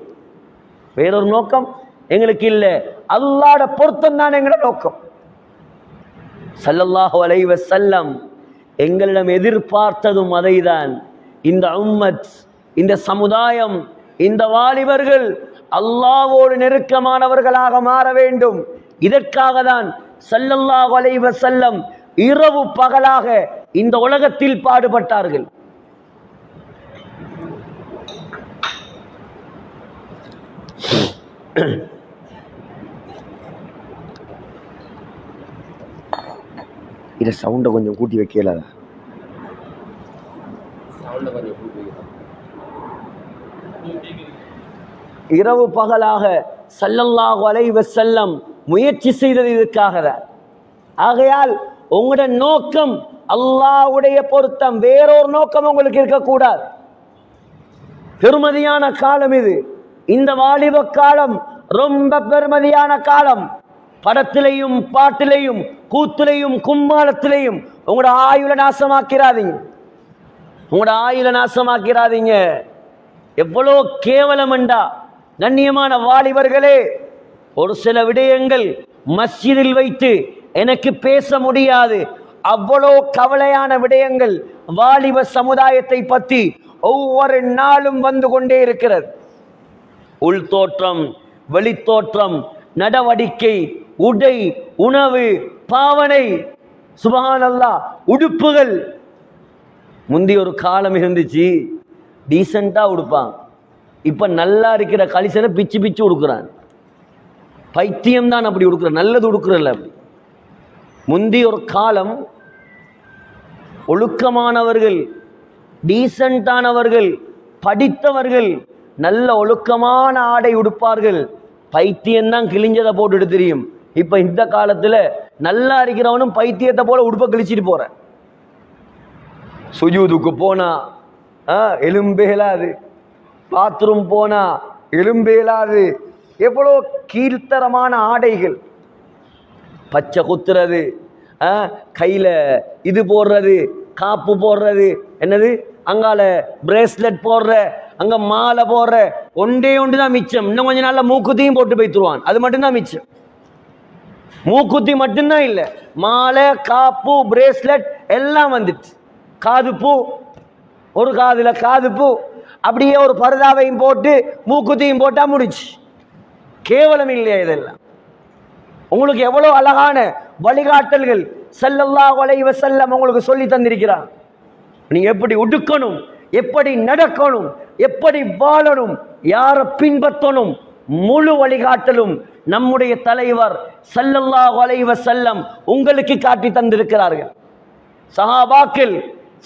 வேறொரு நோக்கம் எங்களுக்கு இல்லை. அல்லாஹ்வோட பொருத்தம் தான் எங்கட நோக்கம். ஸல்லல்லாஹு அலைஹி வஸல்லம் எங்களிடம் எதிர்பார்த்ததும் அதைதான். இந்த உம்மத், இந்த சமுதாயம், இந்த வாலிபர்கள் அல்லாஹ்வோடு நெருக்கமானவர்களாக மாற வேண்டும். இதற்காக தான் ஸல்லல்லாஹு அலைஹி வஸல்லம் இரவு பகலாக இந்த உலகத்தில் பாடுபட்டார்கள். இத சவுண்ட கொஞ்சம் கூட்டி வைக்கல. இரவு பகலாக ஸல்லல்லாஹு அலைஹி வஸல்லம் முயற்சி செய்தது இதுக்காக. ஆகையால் உங்களோட நோக்கம் அல்லாஹ்வுடைய பொருத்தம், வேறொரு நோக்கம் உங்களுக்கு இருக்கக்கூடாது. பெருமதியான காலம் இது. இந்த வாலிப காலம் ரொம்ப பெருமதியான காலம். படத்திலையும் பாட்டிலையும் கூத்திலையும் கும்மாளத்திலையும் உங்களோட ஆயுள நாசமாக்கிறாதீங்க, உங்களோட ஆயுள நாசமாக்கிறாதீங்க. எவ்வளோ கேவலம் என்றா, கண்ணியமான வாலிபர்களே, ஒரு சில விடயங்கள் மஸ்ஜிதில் வைத்து எனக்கு பேச முடியாது. அவ்வளோ கவலையான விடயங்கள் வாலிப சமுதாயத்தை பற்றி ஒவ்வொரு நாளும் வந்து கொண்டே இருக்கிறது. உள் தோற்றம், வெளித்தோற்றம், நடவடிக்கை, உடை, உணவு, பாவனை, சுப்ஹானல்லாஹ், உடுப்புகள். முந்தி ஒரு காலம் இருந்துச்சு, டீசெண்டா உடுப்பான். இப்ப நல்லா இருக்கிற கலிசனை பிச்சு பிச்சு உடுக்குறான். பைத்தியம் தான் அப்படி உடுக்குற, நல்லது உடுக்குறல்ல. அப்படி முந்தி ஒரு காலம் ஒழுக்கமானவர்கள், டீசென்டானவர்கள், படித்தவர்கள் நல்ல ஒழுக்கமான ஆடை உடுப்பார்கள். பைத்தியம்தான் கிழிஞ்சதை போட்டுட்டு தெரியும். இப்ப இந்த காலத்துல நல்லா இருக்கிறவனும் பைத்தியத்தை போல உடுப்ப கிழிச்சிட்டு போற. சுஜூதுக்கு போனா எலும்பேலாது, பாத்ரூம் போனா எலும்பேலாது. எவ்வளோ கீழ்த்தரமான ஆடைகள். பச்சை குத்துறது, கையில இது போடுறது, காப்பு போடுறது, என்னது அங்கால பிரேஸ்லெட் போடுற, அங்க மாலை போடுற, ஒன்றே ஒன்று தான் மிச்சம். இன்னும் கொஞ்ச நாள்ல மூக்குத்தியும் போட்டு போய்த்துருவான். அது மட்டும்தான் மிச்சம். மூக்குத்தி மட்டும்தான் இல்லை, மாலை, காப்பு, பிரேஸ்லெட் எல்லாம் வந்துட்டு. காது பூ, ஒரு காதுல காது பூ, அப்படியே ஒரு பரதாவையும் போட்டு மூக்குத்தியும் போட்டா முடிச்சு. கேவலம் இல்லையா இதெல்லாம்? உங்களுக்கு எவ்வளவு அழகான வழிகாட்டல்கள் ஸல்லல்லாஹு அலைஹி வஸல்லம் உங்களுக்கு சொல்லி தந்திருக்கிறார். நீங்க எப்படி உடுக்கணும், எப்படி நடக்கணும், எப்படி வாழணும், யாரை பின்பற்றணும், முழு வழிகாட்டலும் நம்முடைய தலைவர் ஸல்லல்லாஹு அலைஹி வஸல்லம் உங்களுக்கு காட்டி தந்திருக்கிறார்கள்.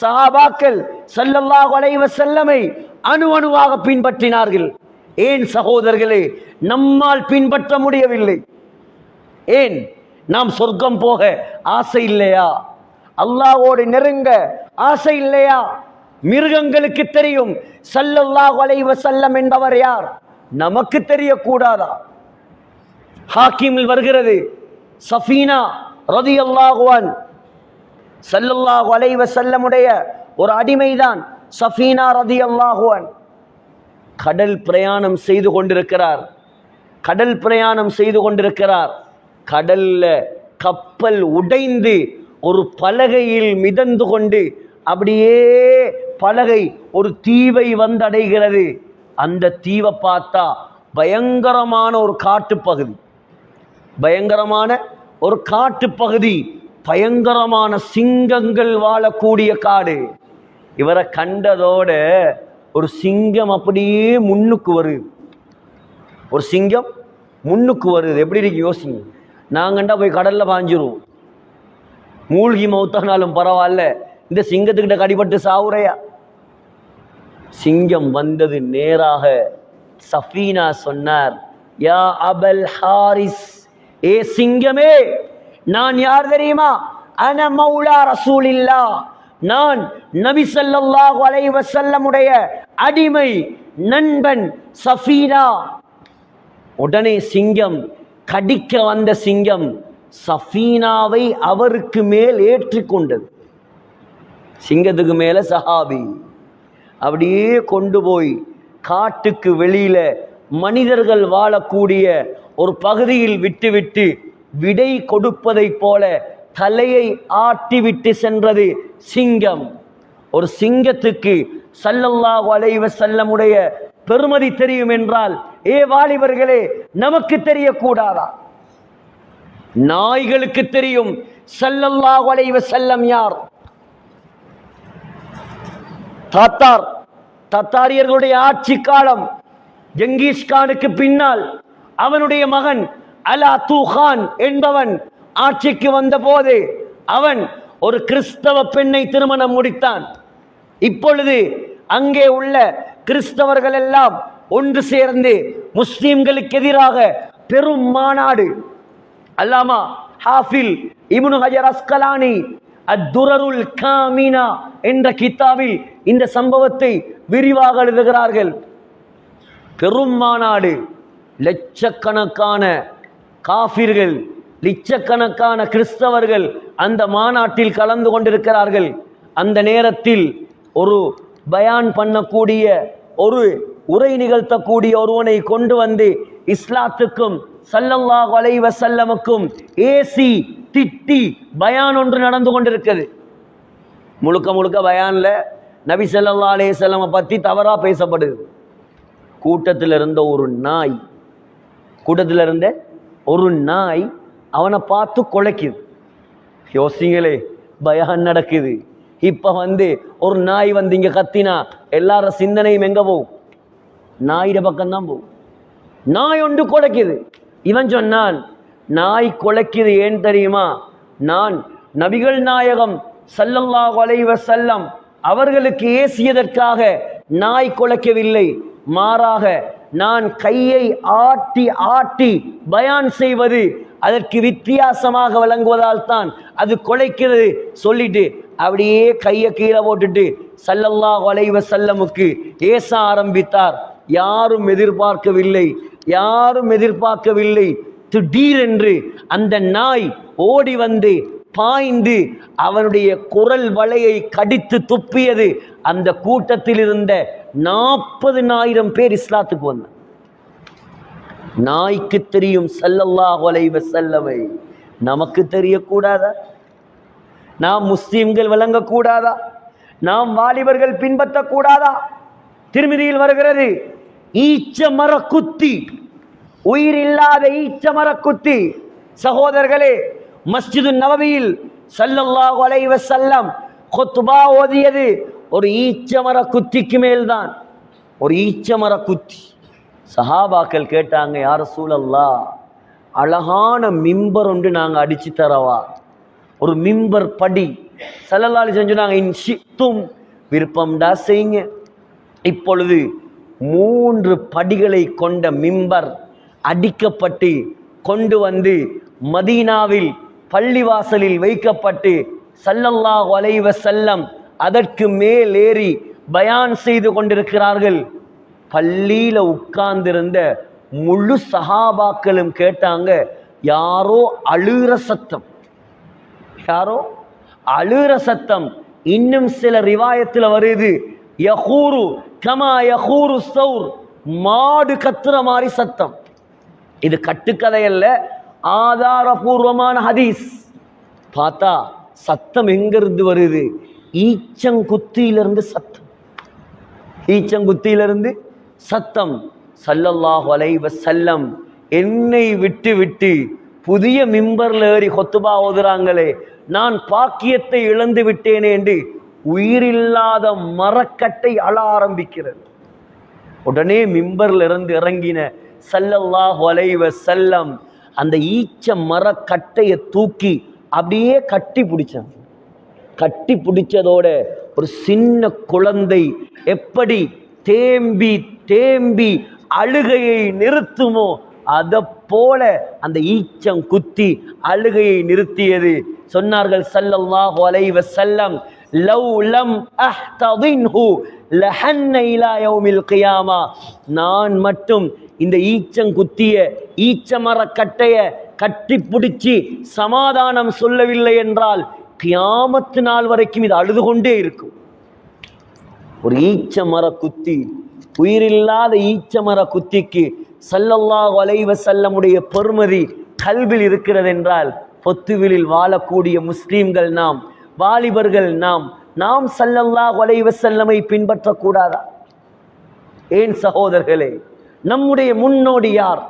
சஹாபாக்கள் ஸல்லல்லாஹு அலைஹி வஸல்லமை அணு அணுவாக பின்பற்றினார்கள். ஏன் சகோதரர்களே, நம்மால் பின்பற்ற முடியவில்லை? ஏன்? நாம் சொர்க்கம் போக ஆசை இல்லையா? அல்லாஹ்வோடு நெருங்க ஆசை இல்லையா? மிருகங்களுக்கு தெரியும் ஸல்லல்லாஹு அலைஹி வஸல்லம் என்பவர் யார், நமக்கு தெரியக்கூடாதா? ஹாக்கிமில் வருகிறது, சஃபீனா ரலியல்லாஹு அன்ஹா ஸல்லல்லாஹு அலைஹி வஸல்லமுடைய ஒரு அடிமைதான் சஃபீனா ரலியல்லாஹு அன்ஹா. கடல் பிரயாணம் செய்து கொண்டிருக்கிறார். கடல் பிரயாணம் செய்து கொண்டிருக்கிறார். கடல்ல கப்பல் உடைந்து ஒரு பலகையில் மிதந்து கொண்டு அப்படியே பலகை ஒரு தீவை வந்தடைகிறது. அந்த தீவை பார்த்தா பயங்கரமான ஒரு காட்டுப்பகுதி, பயங்கரமான ஒரு காட்டுப்பகுதி, பயங்கரமான சிங்கங்கள் வாழக்கூடிய காடு. இவரை கண்டதோட ஒரு சிங்கம் அப்படியே முன்னுக்கு வருது. ஒரு சிங்கம் முன்னுக்கு வருது. எப்படி இருக்கு யோசிங்க. நாங்கண்டா போய் கடல்ல பாஞ்சிரும், மூழ்கி மௌத்தானாலும் பரவாயில்ல, இந்த சிங்கத்துக்கிட்ட கடிபட்டு சாவுறையா? சிங்கம் வந்தது நேராக. சஃபீனா சொன்னார், யா அபல் ஹாரிஸ், ஏ சிங்கமே, நான் யார் தெரியுமா? அன மௌலா ரசூலில்லா, நான் நபி ஸல்லல்லாஹு அலைஹி வஸல்லம் உடைய அடிமை நண்பன் சஃபீனா. உடனே சிங்கம், கடிக்க வந்த சிங்கம் சஃபீனாவை அவருக்கு மேல் ஏற்றிக்கொண்டது. சிங்கத்துக்கு மேல சஹாபி அப்படியே கொண்டு போய் காட்டுக்கு வெளியில மனிதர்கள் வாழக்கூடிய ஒரு பகுதியில் விட்டுவிட்டு விடை கொடுப்பதை போல தலையை ஆட்டிவிட்டு சென்றது சிங்கம். ஒரு சிங்கத்துக்கு ஸல்லல்லாஹு அலைஹி வஸல்லம் உடைய பெருமதி தெரியும் என்றால், ஏ வாலிபர்களே, நமக்கு தெரியக்கூடாதா? நாய்களுக்கு தெரியும் ஸல்லல்லாஹு அலைஹி வஸல்லம் யார். தத்தாரியர்களுடைய ஆட்சி காலம், ஜெங்கீஸ்கானுக்கு பின்னால் அவனுடைய மகன் அலா தூகான் என்பவன் ஆட்சிக்கு வந்த போது அவன் ஒரு கிறிஸ்தவ பெண்ணை திருமணம் முடித்தான். இப்பொழுது அங்கே உள்ள கிறிஸ்தவர்கள் எல்லாம் ஒன்று சேர்ந்து முஸ்லிம்களுக்கு எதிராக பெரும் மாநாடு. அல்லாமா ஹாஃபில் இப்னு ஹஜர் அஸ்கலானி அத்துரருல் காமினா என்ற கிதாபில் இந்த சம்பவத்தை விரிவாக எழுதுகிறார்கள். பெரும் மாநாடு, லட்சக்கணக்கான காஃபிர்கள், லட்சக்கணக்கான கிறிஸ்தவர்கள் அந்த மாநாட்டில் கலந்து கொண்டிருக்கிறார்கள். அந்த நேரத்தில் ஒரு பயான் பண்ணக்கூடிய, ஒரு உரை நிகழ்த்தக்கூடிய ஒருவனை கொண்டு வந்து இஸ்லாத்துக்கும் ஸல்லல்லாஹு அலைஹி வஸல்லமுக்கும் ஏசி திட்டி பயான் ஒன்று நடந்து கொண்டிருக்கிறது. முழுக்க முழுக்க பயான்ல நபி ஸல்லல்லாஹு அலைஹி வஸல்லம் பத்தி தவறா பேசப்படுது. கூட்டத்தில் இருந்த ஒரு நாய் அவனை பார்த்து குலைக்குது. யோசிங்களே, பயான் நடக்குது. இப்ப ஒரு நாய் இங்க கத்தினா எல்லார சிந்தனையும் எங்க போகும்? நாயிட பக்கம்தான் போகும். நாய் ஒன்று குலைக்குது. இவன் சொன்னான், நாய் குலைக்குது ஏன் தெரியுமா? நான் நபிகள் நாயகம் ஸல்லல்லாஹு அலைஹி வஸல்லம் அவர்களுக்கு ஏசியதற்காக நாய் குலைக்கவில்லை, மாறாக நான் கையை ஆட்டி ஆட்டி பயான் செய்வது அதற்கு வித்தியாசமாக விளங்குவதால் தான் அது குலைக்கிறது சொல்லிட்டு அப்படியே கையை கீழே போட்டுட்டு ஸல்லல்லாஹு அலைஹி வஸல்லமுக்கு ஏச ஆரம்பித்தார். யாரும் எதிர்பார்க்கவில்லை. திடீரென்று அந்த நாய் ஓடி வந்து பாய்ந்து அவனுடைய குரல் வளையை கடித்து துப்பியது. அந்த கூட்டத்தில் இருந்த 40,000 பேர் இஸ்லாத்துக்கு வந்தார். நாய்க்கு தெரியும் ஸல்லல்லாஹு அலைஹி வஸல்லமை, நமக்கு தெரியக்கூடாதா? நாம் முஸ்லிம்கள் விளங்கக்கூடாதா? நாம் வாலிபர்கள் பின்பற்றக்கூடாதா? திருமதியில் வருகிறது, ஈச்ச மர குத்தி, உயிர் இல்லாத ஈச்ச மர குத்தி. சகோதரர்களே, மஸ்ஜிது நபவியில் ஸல்லல்லாஹு அலைஹி வஸல்லம் குத்பா ஓதியது ஒரு ஈச்ச மர குத்திக்கு மேல்தான். ஒரு ஈச்ச மர குத்தி. சஹாபாக்கள் கேட்டாங்க, யா ரசூலல்லாஹ், அழகான மிம்பர் ஒன்று நாங்க அடிச்சு தரவா? ஒரு மிம்பர் படி. ஸல்லல்லாஹு அலைஹி வஸல்லம் சொன்னாங்க, இன் ஷித்தும், விருப்பம்டா செய்யுங்க. இப்பொழுது 3 படிகளை கொண்ட மிம்பர் அடிக்கப்பட்டு கொண்டு வந்து மதீனாவில் பள்ளிவாசலில் வைக்கப்பட்டு ஸல்லல்லாஹு அலைஹி வஸல்லம் அதற்கு மேல் ஏறி பயான் செய்து கொண்டிருக்கிறார்கள். பள்ளியில உட்கார்ந்திருந்த முழு சஹாபாக்களும் கேட்டாங்க, யாரோ அழுகிற சத்தம். இன்னும் சில ரிவாயத்தில் வருது, யஹூரு கமா யஹூரு ஸௌர், மாடு கத்துற மாதிரி சத்தம். இது கட்டுக்கதை அல்ல, ஆதாரபூர்வமான ஹதீஸ். பார்த்தா சத்தம் எங்கிருந்து வருது? ஈச்சங்குத்தியிலிருந்து சத்தம், ஈச்சங்குத்தியிலிருந்து சத்தம். ஸல்லல்லாஹு அலைஹி வஸல்லம் என்னை விட்டு விட்டு புதிய மிம்பர்ல ஏறி கொத்துபா ஓதுறாங்களே, நான் பாக்கியத்தை இழந்து விட்டேனே என்று உயிரில்லாத மரக்கட்டை அழ ஆரம்பிக்கிறது. உடனே மிம்பர்ல இருந்து இறங்கின ஸல்லல்லாஹு அலைஹி வஸல்லம் அந்த ஈச்ச மரக்கட்டையை தூக்கி அப்படியே கட்டி பிடிச்சாங்க. கட்டி பிடிச்சதோட ஒரு சின்ன குழந்தை எப்படி தேம்பி தேம்பி அழுகையை நிறுத்துமோ அதை போல அந்த ஈச்சம் குத்தி அழுகையை நிறுத்தியது. சொன்னார்கள் ஸல்லல்லாஹு அலைஹி வஸல்லம், லவ் லம் அஹ்ததின்ஹு லஹன்ன இலா யௌமில் கியாமா. நான் மட்டும் இந்த ஈச்சங்குத்திய ஈச்சமர கட்டைய கட்டி பிடிச்சி சமாதானம் சொல்லவில்லை என்றால் கியாமத்து நாள் வரைக்கும் இது அழுது கொண்டே இருக்கும். ஒரு ஈச்சமர குத்தி, உயிரில்லாத ஈச்சமர குத்திக்கு ஸல்லல்லாஹு அலைஹி வஸல்லமுடைய பெருமதி கல்வில் இருக்கிறது என்றால், பொத்துவிலில் வாழக்கூடிய முஸ்லீம்கள் நாம், வாலிபர்கள் நாம் ஸல்லல்லாஹு அலைஹி வஸல்லமை பின்பற்றக்கூடாதா? ஏன் சகோதரர்களே, நம்முடைய முன்னோடி யார்?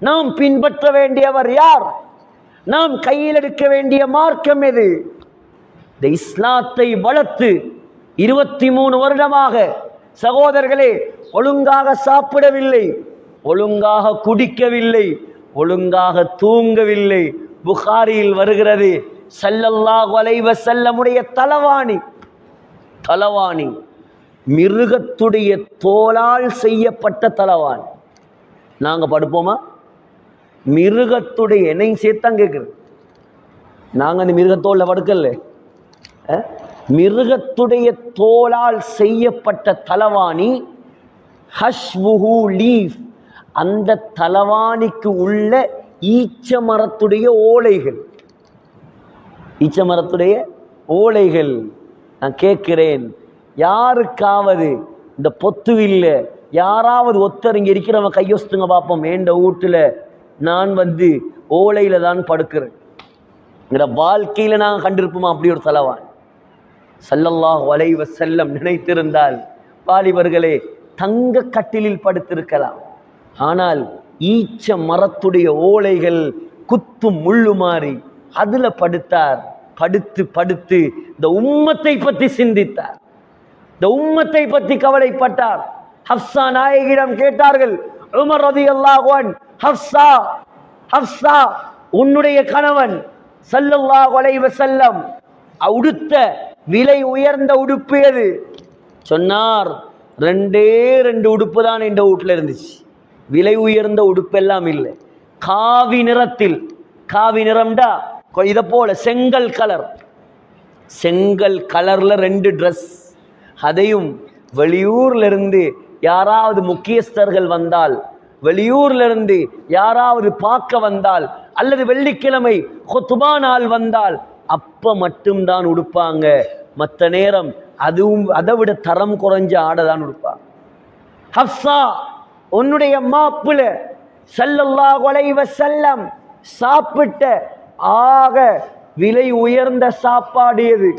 நாம் பின்பற்ற வேண்டியவர் யார்? நாம் கையில் எடுக்க வேண்டிய மார்க்கம் எது? இந்த இஸ்லாத்தை வளர்த்து 23 வருடமாக சகோதரர்களே ஒழுங்காக சாப்பிடவில்லை, ஒழுங்காக குடிக்கவில்லை, ஒழுங்காக தூங்கவில்லை. புகாரியில் வருகிறது, ஸல்லல்லாஹு அலைஹி வஸல்லமுடைய தலவாணி மிருகத்துடைய தோலால் செய்யப்பட்ட தலவாணி. நாங்க படுப்போமா? மிருகத்துடைய என்னையும் சேர்த்தான் கேட்குறது. நாங்க அந்த மிருகத்தோல்ல படுக்கல, மிருகத்துடைய தோலால் செய்யப்பட்ட தலவாணி. ஹஷ்வுஹு லீஃப், அந்த தலவாணிக்கு உள்ள ஈச்ச மரத்துடைய ஓலைகள், ஈச்ச மரத்துடைய ஓலைகள். நான் கேட்கிறேன், யாருக்காவது இந்த பொத்துவில்ல யாராவது ஒருத்தர் இங்க இருக்கிறவங்க கையொசுத்துங்க பார்ப்போம். ஏண்ட வீட்டுல நான் ஓலையில தான் படுக்கிறேன். வாழ்க்கையில நாங்கள் கண்டிருப்போமா அப்படி ஒரு தலவான்? ஸல்லல்லாஹு அலைஹி வஸல்லம் நினைத்திருந்தால் வாலிபர்களே தங்க கட்டிலில் படுத்திருக்கலாம். ஆனால் ஈச்ச மரத்துடைய ஓலைகள் குத்தும் முள்ளு மாறி அதுல படுத்தார். படுத்து படுத்து இந்த உம்மத்தை பற்றி சிந்தித்தார், இந்த உம்மத்தை பற்றி கவலைப்பட்டார். ஹப்ஸா நாயகிடம் கேட்டார்கள், உமர் ரலியல்லாஹு அன்ஹு, ஹப்ஸா உன்னுடைய கணவன் ஸல்லல்லாஹு அலைஹி வஸல்லம் உடுத்த விலை உயர்ந்த உடுப்பு எது? சொன்னார், 2 உடுப்பு தான் என்ற வீட்டில் இருந்துச்சு, விலை உயர்ந்த உடுப்பு எல்லாம் இல்லை. காவி நிறத்தில், காவி நிறம்டா இதை போல செங்கல் கலர்ல 2 ட்ரெஸ். அதையும் வெளியூர்ல இருந்து யாராவது முக்கியஸ்தர்கள் வந்தால், வெளியூர்ல இருந்து யாராவது பார்க்க வந்தால், அல்லது வெள்ளிக்கிழமை குத்பா நாள் வந்தால் அப்ப மட்டும்தான் உடுப்பாங்க. மற்ற நேரம் அதுவும் அதை விட தரம் குறைஞ்ச ஆடை தான் உடுப்பாங்க. ஹப்ஸா உன்னுடைய மாப்பிள்ள ஸல்லல்லாஹு அலைஹி வஸல்லம் சாப்பிட்ட ஆக விலை உயர்ந்த சாப்பாடு எது?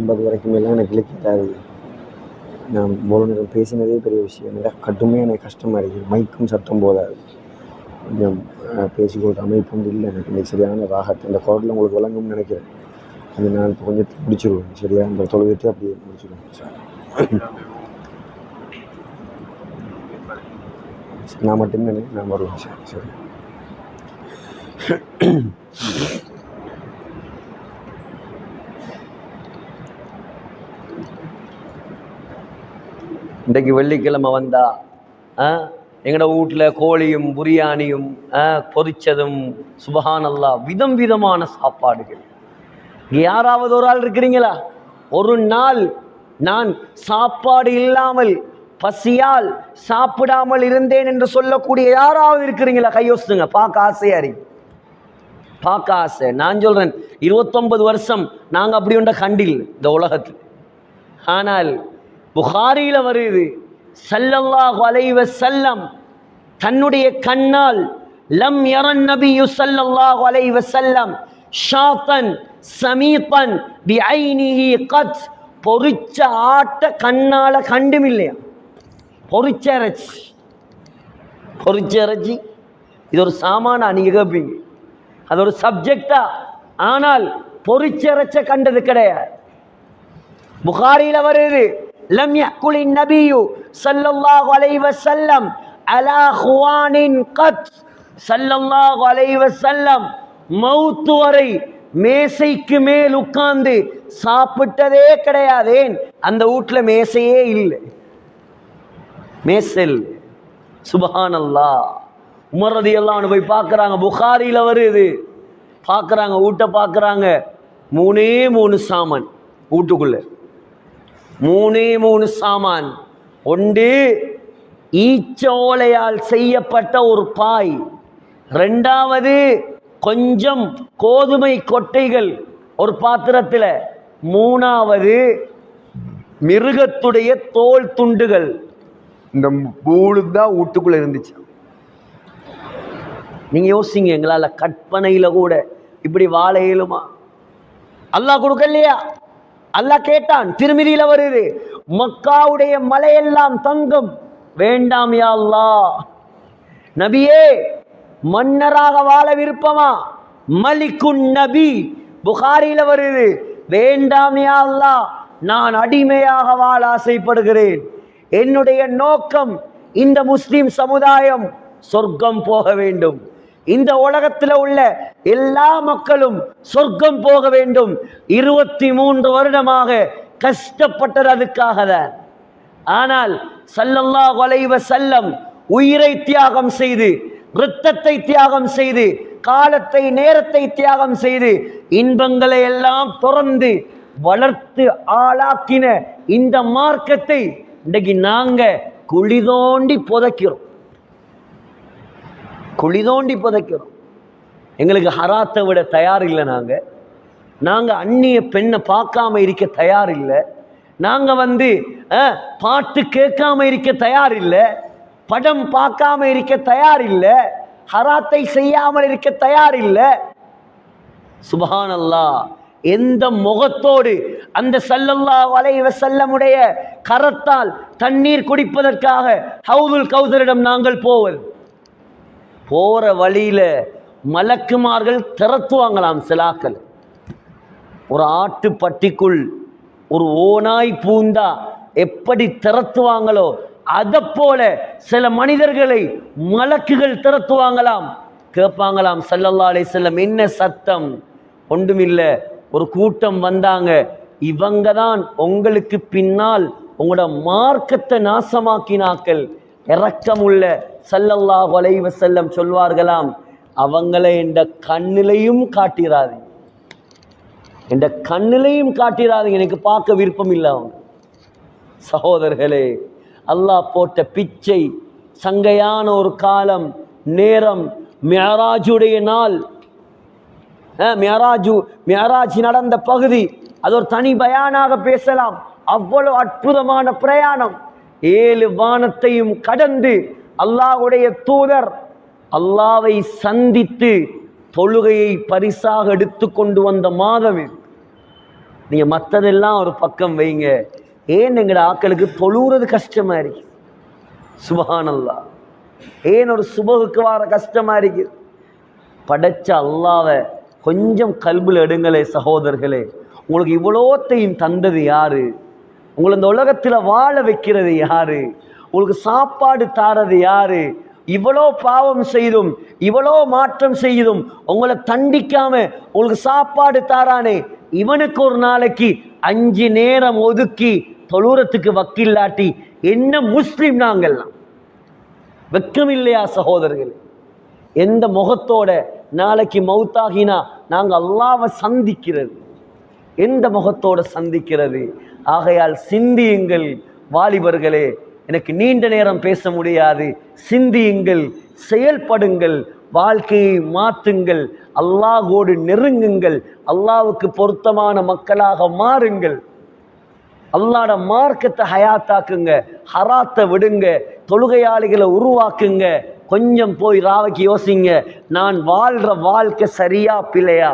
50 வரைக்கும் எல்லாம் எனக்கு இலக்கிட்டாது. நான் இவ்வளோ நேரம் பேசினதே பெரிய விஷயம். எனக்கு கட்டுமே எனக்கு கஷ்டமாக இருக்குது. மைக்கும் சத்தம் போதாது. கொஞ்சம் பேசிக்கொள்கிற அமைப்பு வந்து இல்லை எனக்கு. இன்னைக்கு சரியான ராகத்து இந்த குரலில் உங்களுக்கு விளங்கும்னு நினைக்கிறேன். அது நான் இப்போ கொஞ்சம் முடிச்சுடுவேன். சரியா? இந்த தொழுகிட்டு அப்படியே முடிச்சுடுவேன். நான் மட்டும்தானே, நான் வருவேன். சரி. இன்றைக்கு வெள்ளிக்கிழமை வந்தா எங்களோட வீட்டில் கோழியும் பிரியாணியும் பொரிச்சதும் சுபஹானல்லாஹ் விதம் விதமான சாப்பாடுகள். யாராவது ஒரு ஆள் இருக்கிறீங்களா? ஒரு நாள் நான் சாப்பாடு இல்லாமல் பசியால் சாப்பிடாமல் இருந்தேன் என்று சொல்லக்கூடிய யாராவது இருக்கிறீங்களா? கையோசுங்க. பார்க்க ஆசையா இருக்கு, பார்க்க ஆசை. நான் சொல்றேன் 29 வருஷம் நாங்க அப்படி ஒன்ற கண்டில் இந்த உலகத்தில். ஆனால் புகாரியில வருது, ஸல்லல்லாஹு அலைஹி வஸல்லம் தன்னுடைய கண்ணால் லம் யரன் நபியு ஸல்லல்லாஹு அலைஹி வஸல்லம் ஷாத்தன் சமீதன் பிஐனிஹி கத். பொரிச்ச ஆட்ட கண்ணால கண்டும் இல்லையா? பொரிச்ச இறைச்சி இது ஒரு சாமானா? நீங்க கேட்பீங்க, அது ஒரு சப்ஜெக்டா? ஆனால் பொரிச்ச இறைச்ச கண்டது கிடையாது. புகாரியில வருது, லம் யக்குலின் நபியு ஸல்லல்லாஹு அலைஹி வஸல்லம் அலா குவானின் கத். ஸல்லல்லாஹு அலைஹி வஸல்லம் மௌத் வரை மேசைக்கு மேல் உட்கார்ந்து சாப்பிட்டதே கிடையாது. அந்த வீட்டுல மேசையே இல்லை, மேசல். சுபஹானல்லாஹ். உமர் ரலியல்லாஹு அன்ஹு போய் பார்க்கறாங்க, புகாரியில வருது. பார்க்கறாங்க, வீட்டை பார்க்கறாங்க, 3 சாமான் வீட்டுக்குள்ள. 3 சாமான். ஒன்று ஈச்சோலையால் செய்யப்பட்ட ஒரு பாய், 2வது கொஞ்சம் கோதுமை கொட்டைகள் ஒரு பாத்திரத்தில், 3வது மிருகத்துடைய தோல் துண்டுகள். இந்த 3 தான் வீட்டுக்குள்ள இருந்துச்சு. நீங்க யோசிங்க, எங்களால கற்பனையில கூட இப்படி வாழ இயலுமா? அல்லாஹ் கொடுக்கலையா? அல்லாஹ் கேட்டான். திருமிதியில வருது, மக்காவுடைய மலையெல்லாம் தங்கம். வேண்டாம் யா அல்லாஹ், நபியே மன்னராக வாழ விருப்பமா? மலிக்குன் நபி, புகாரில வருது. வேண்டாம் யா அல்லாஹ், நான் அடிமையாக வாழ ஆசைப்படுகிறேன். என்னுடைய நோக்கம் இந்த முஸ்லிம் சமுதாயம் சொர்க்கம் போக வேண்டும். இந்த உலகத்தில் உள்ள எல்லா மக்களும் சொர்க்கம் போக வேண்டும். 23 வருடமாக கஷ்டப்பட்டது அதுக்காக தான். ஆனால் ஸல்லல்லாஹு அலைஹி வஸல்லம் உயிரை தியாகம் செய்து, இரத்தத்தை தியாகம் செய்து, காலத்தை நேரத்தை தியாகம் செய்து, இன்பங்களை எல்லாம் துறந்து வளர்த்து ஆளாக்கின இந்த மார்க்கத்தை இன்றைக்கு நாங்க குழி தோண்டி புதைக்கிறோம். குழி தோண்டி புதைக்கிறோம். எங்களுக்கு ஹராத்தை விட தயார் இல்லை. நாங்க அந்நிய பெண்ணை பார்க்காம இருக்க தயார் இல்லை. நாங்க பாட்டு கேட்காம இருக்க தயார் இல்லை. படம் பார்க்காம இருக்க தயார் இல்லை. ஹராத்தை செய்யாமல் இருக்க தயார் இல்லை. சுப்ஹானல்லாஹ். எந்த முகத்தோடு அந்த ஸல்லல்லாஹு அலைஹி வஸல்லமுடைய கரத்தால் தண்ணீர் குடிப்பதற்காக ஹவுதுல் கௌசரிடம் நாங்கள் போவது? போற வழியில மலக்குமார்கள் திறத்துவாங்களாம் சிலாக்கள். ஒரு ஆட்டு பட்டிக்குள் ஒரு ஓனாய் பூந்தா எப்படி திறத்துவாங்களோ அதை போல சில மனிதர்களை மலக்குகள் திறத்துவாங்களாம். கேட்பாங்களாம், ஸல்லல்லாஹு அலைஹி வஸல்லம் என்ன சத்தம்? ஒன்றுமில்ல, ஒரு கூட்டம் வந்தாங்க. இவங்க தான் உங்களுக்கு பின்னால் உங்களோட மார்க்கத்தை நாசமாக்கினாக்கள். இரக்கமுள்ள ஸல்லல்லாஹு அலைஹி வஸல்லம் சொல்வார்களாம், அவங்களை என்ற கண்ணிலையும் காட்டிராதீங்க, என்ற கண்ணிலையும் காட்டிராதீங்க, எனக்கு பார்க்க விருப்பம் இல்லை அவங்க. சகோதரர்களே, அல்லாஹ் போட்ட பிச்சை, சங்கையான ஒரு காலம் நேரம், மியராஜுடைய நாள், மியராஜ் நடந்த பகுதி, அது ஒரு தனி பயானாக பேசலாம். அவ்வளவு அற்புதமான பிரயாணம். 7 வானத்தையும் கடந்து அல்லாஹ்வுடைய தூதர் அல்லாஹ்வை சந்தித்து தொழுகையை பரிசாக எடுத்து கொண்டு வந்த மாதம் இது. நீங்க மற்றதெல்லாம் ஒரு பக்கம் வைங்க, ஏன் எங்கட ஆக்களுக்கு தொழுகிறது கஷ்டமா இருக்கு? சுப்ஹானல்லாஹ். ஏன் ஒரு சுபகுக்கு வர கஷ்டமா இருக்கு? படைச்ச அல்லாஹ்வை கொஞ்சம் கல்புல எடுங்களே சகோதரர்களே. உங்களுக்கு இவ்வளோத்தையும் தந்தது யாரு? உங்களை இந்த உலகத்தில் வாழ வைக்கிறது யாரு? உங்களுக்கு சாப்பாடு தாரது யாரு? இவ்வளோ பாவம் செய்தும் இவ்வளோ மாற்றம் செய்தும் உங்களை தண்டிக்காம உங்களுக்கு சாப்பாடு தாரானே, இவனுக்கு ஒரு நாளைக்கு 5 நேரம் ஒதுக்கி தொழுறத்துக்கு வக்கில்லாட்டி என்ன முஸ்லிம் நாங்கள்லாம்? வெக்கம் இல்லையா சகோதரர்கள்? எந்த முகத்தோட நாளைக்கு மௌத்தாகினா நாங்கள் அல்லாஹ்வை சந்திக்கிறது? எந்த முகத்தோட சந்திக்கிறது? ஆகையால் சிந்தியுங்கள் வாலிபர்களே. எனக்கு நீண்ட நேரம் பேச முடியாது. சிந்தியுங்கள், செயல்படுங்கள், வாழ்க்கையை மாற்றுங்கள், அல்லாஹ்வோடு நெருங்குங்கள், அல்லாஹ்வுக்கு பொருத்தமான மக்களாக மாறுங்கள், அல்லாஹ்வோட மார்க்கத்தை ஹயாத்தாக்குங்க, ஹராத்தை விடுங்க, தொழுகையாளிகளை உருவாக்குங்க. கொஞ்சம் போய் ராவைக்கு யோசிங்க, நான் வாழ்கிற வாழ்க்கை சரியா பிழையா?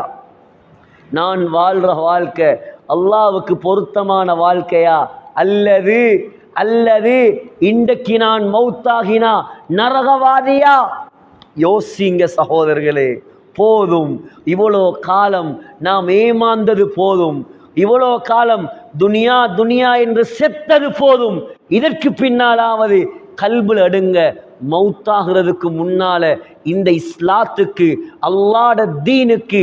நான் வாழ்கிற வாழ்க்கை அல்லாஹ்வுக்கு பொருத்தமான வாழ்க்கையா? அல்லது இன்றைக்கு நான் மௌத்தாகினா நரகவாதியா? யோசிங்க சகோதரர்களே. போதும், இவ்வளோ காலம் நாம் ஏமாந்தது போதும், இவ்வளோ காலம் துனியா துனியா என்று செத்தது போதும். இதற்கு பின்னாலாவது கல்புல எடுங்க. மௌத்தாகிறதுக்கு முன்னால இந்த இஸ்லாத்துக்கு, அல்லாஹ்வுட தீனுக்கு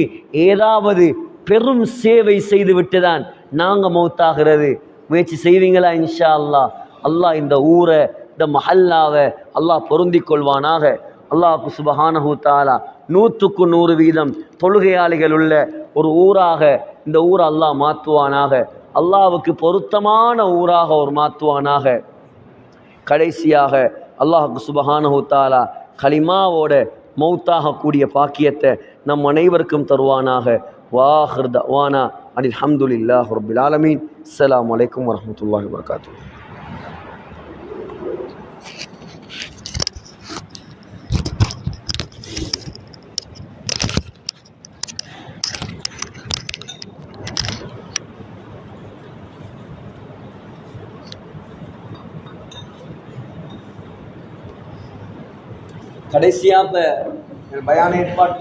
ஏதாவது பெரும் சேவை செய்து விட்டுதான் நாங்க மௌத்தாகிறது. முயற்சி செய்வீங்களா? இன்ஷா அல்லாஹ். அல்லாஹ் இந்த ஊரை, இந்த மஹல்லாவை அல்லாஹ் பொருந்தி கொள்வானாக. அல்லாஹ் சுப்ஹானஹு தஆலா 100க்கு 100% தொழுகையாளிகள் உள்ள ஒரு ஊராக இந்த ஊரை அல்லாஹ் மாற்றுவானாக. அல்லாஹ்வுக்கு பொருத்தமான ஊராக ஒரு மாற்றுவானாக. கடைசியாக அல்லாஹ் சுப்ஹானஹு தஆலா கலிமாவோட மௌத்தாகக்கூடிய பாக்கியத்தை நம் அனைவருக்கும் தருவானாக. வாஹிர் தஅவானா அனில் ஹம்துலில்லாஹி ரப்பில் ஆலமீன். அஸ்ஸலாமு அலைக்கும் வரஹ்மத்துல்லாஹி வபரகாத்துஹு. கடை கடைசியா இப்ப பயான ஏற்பாட்டு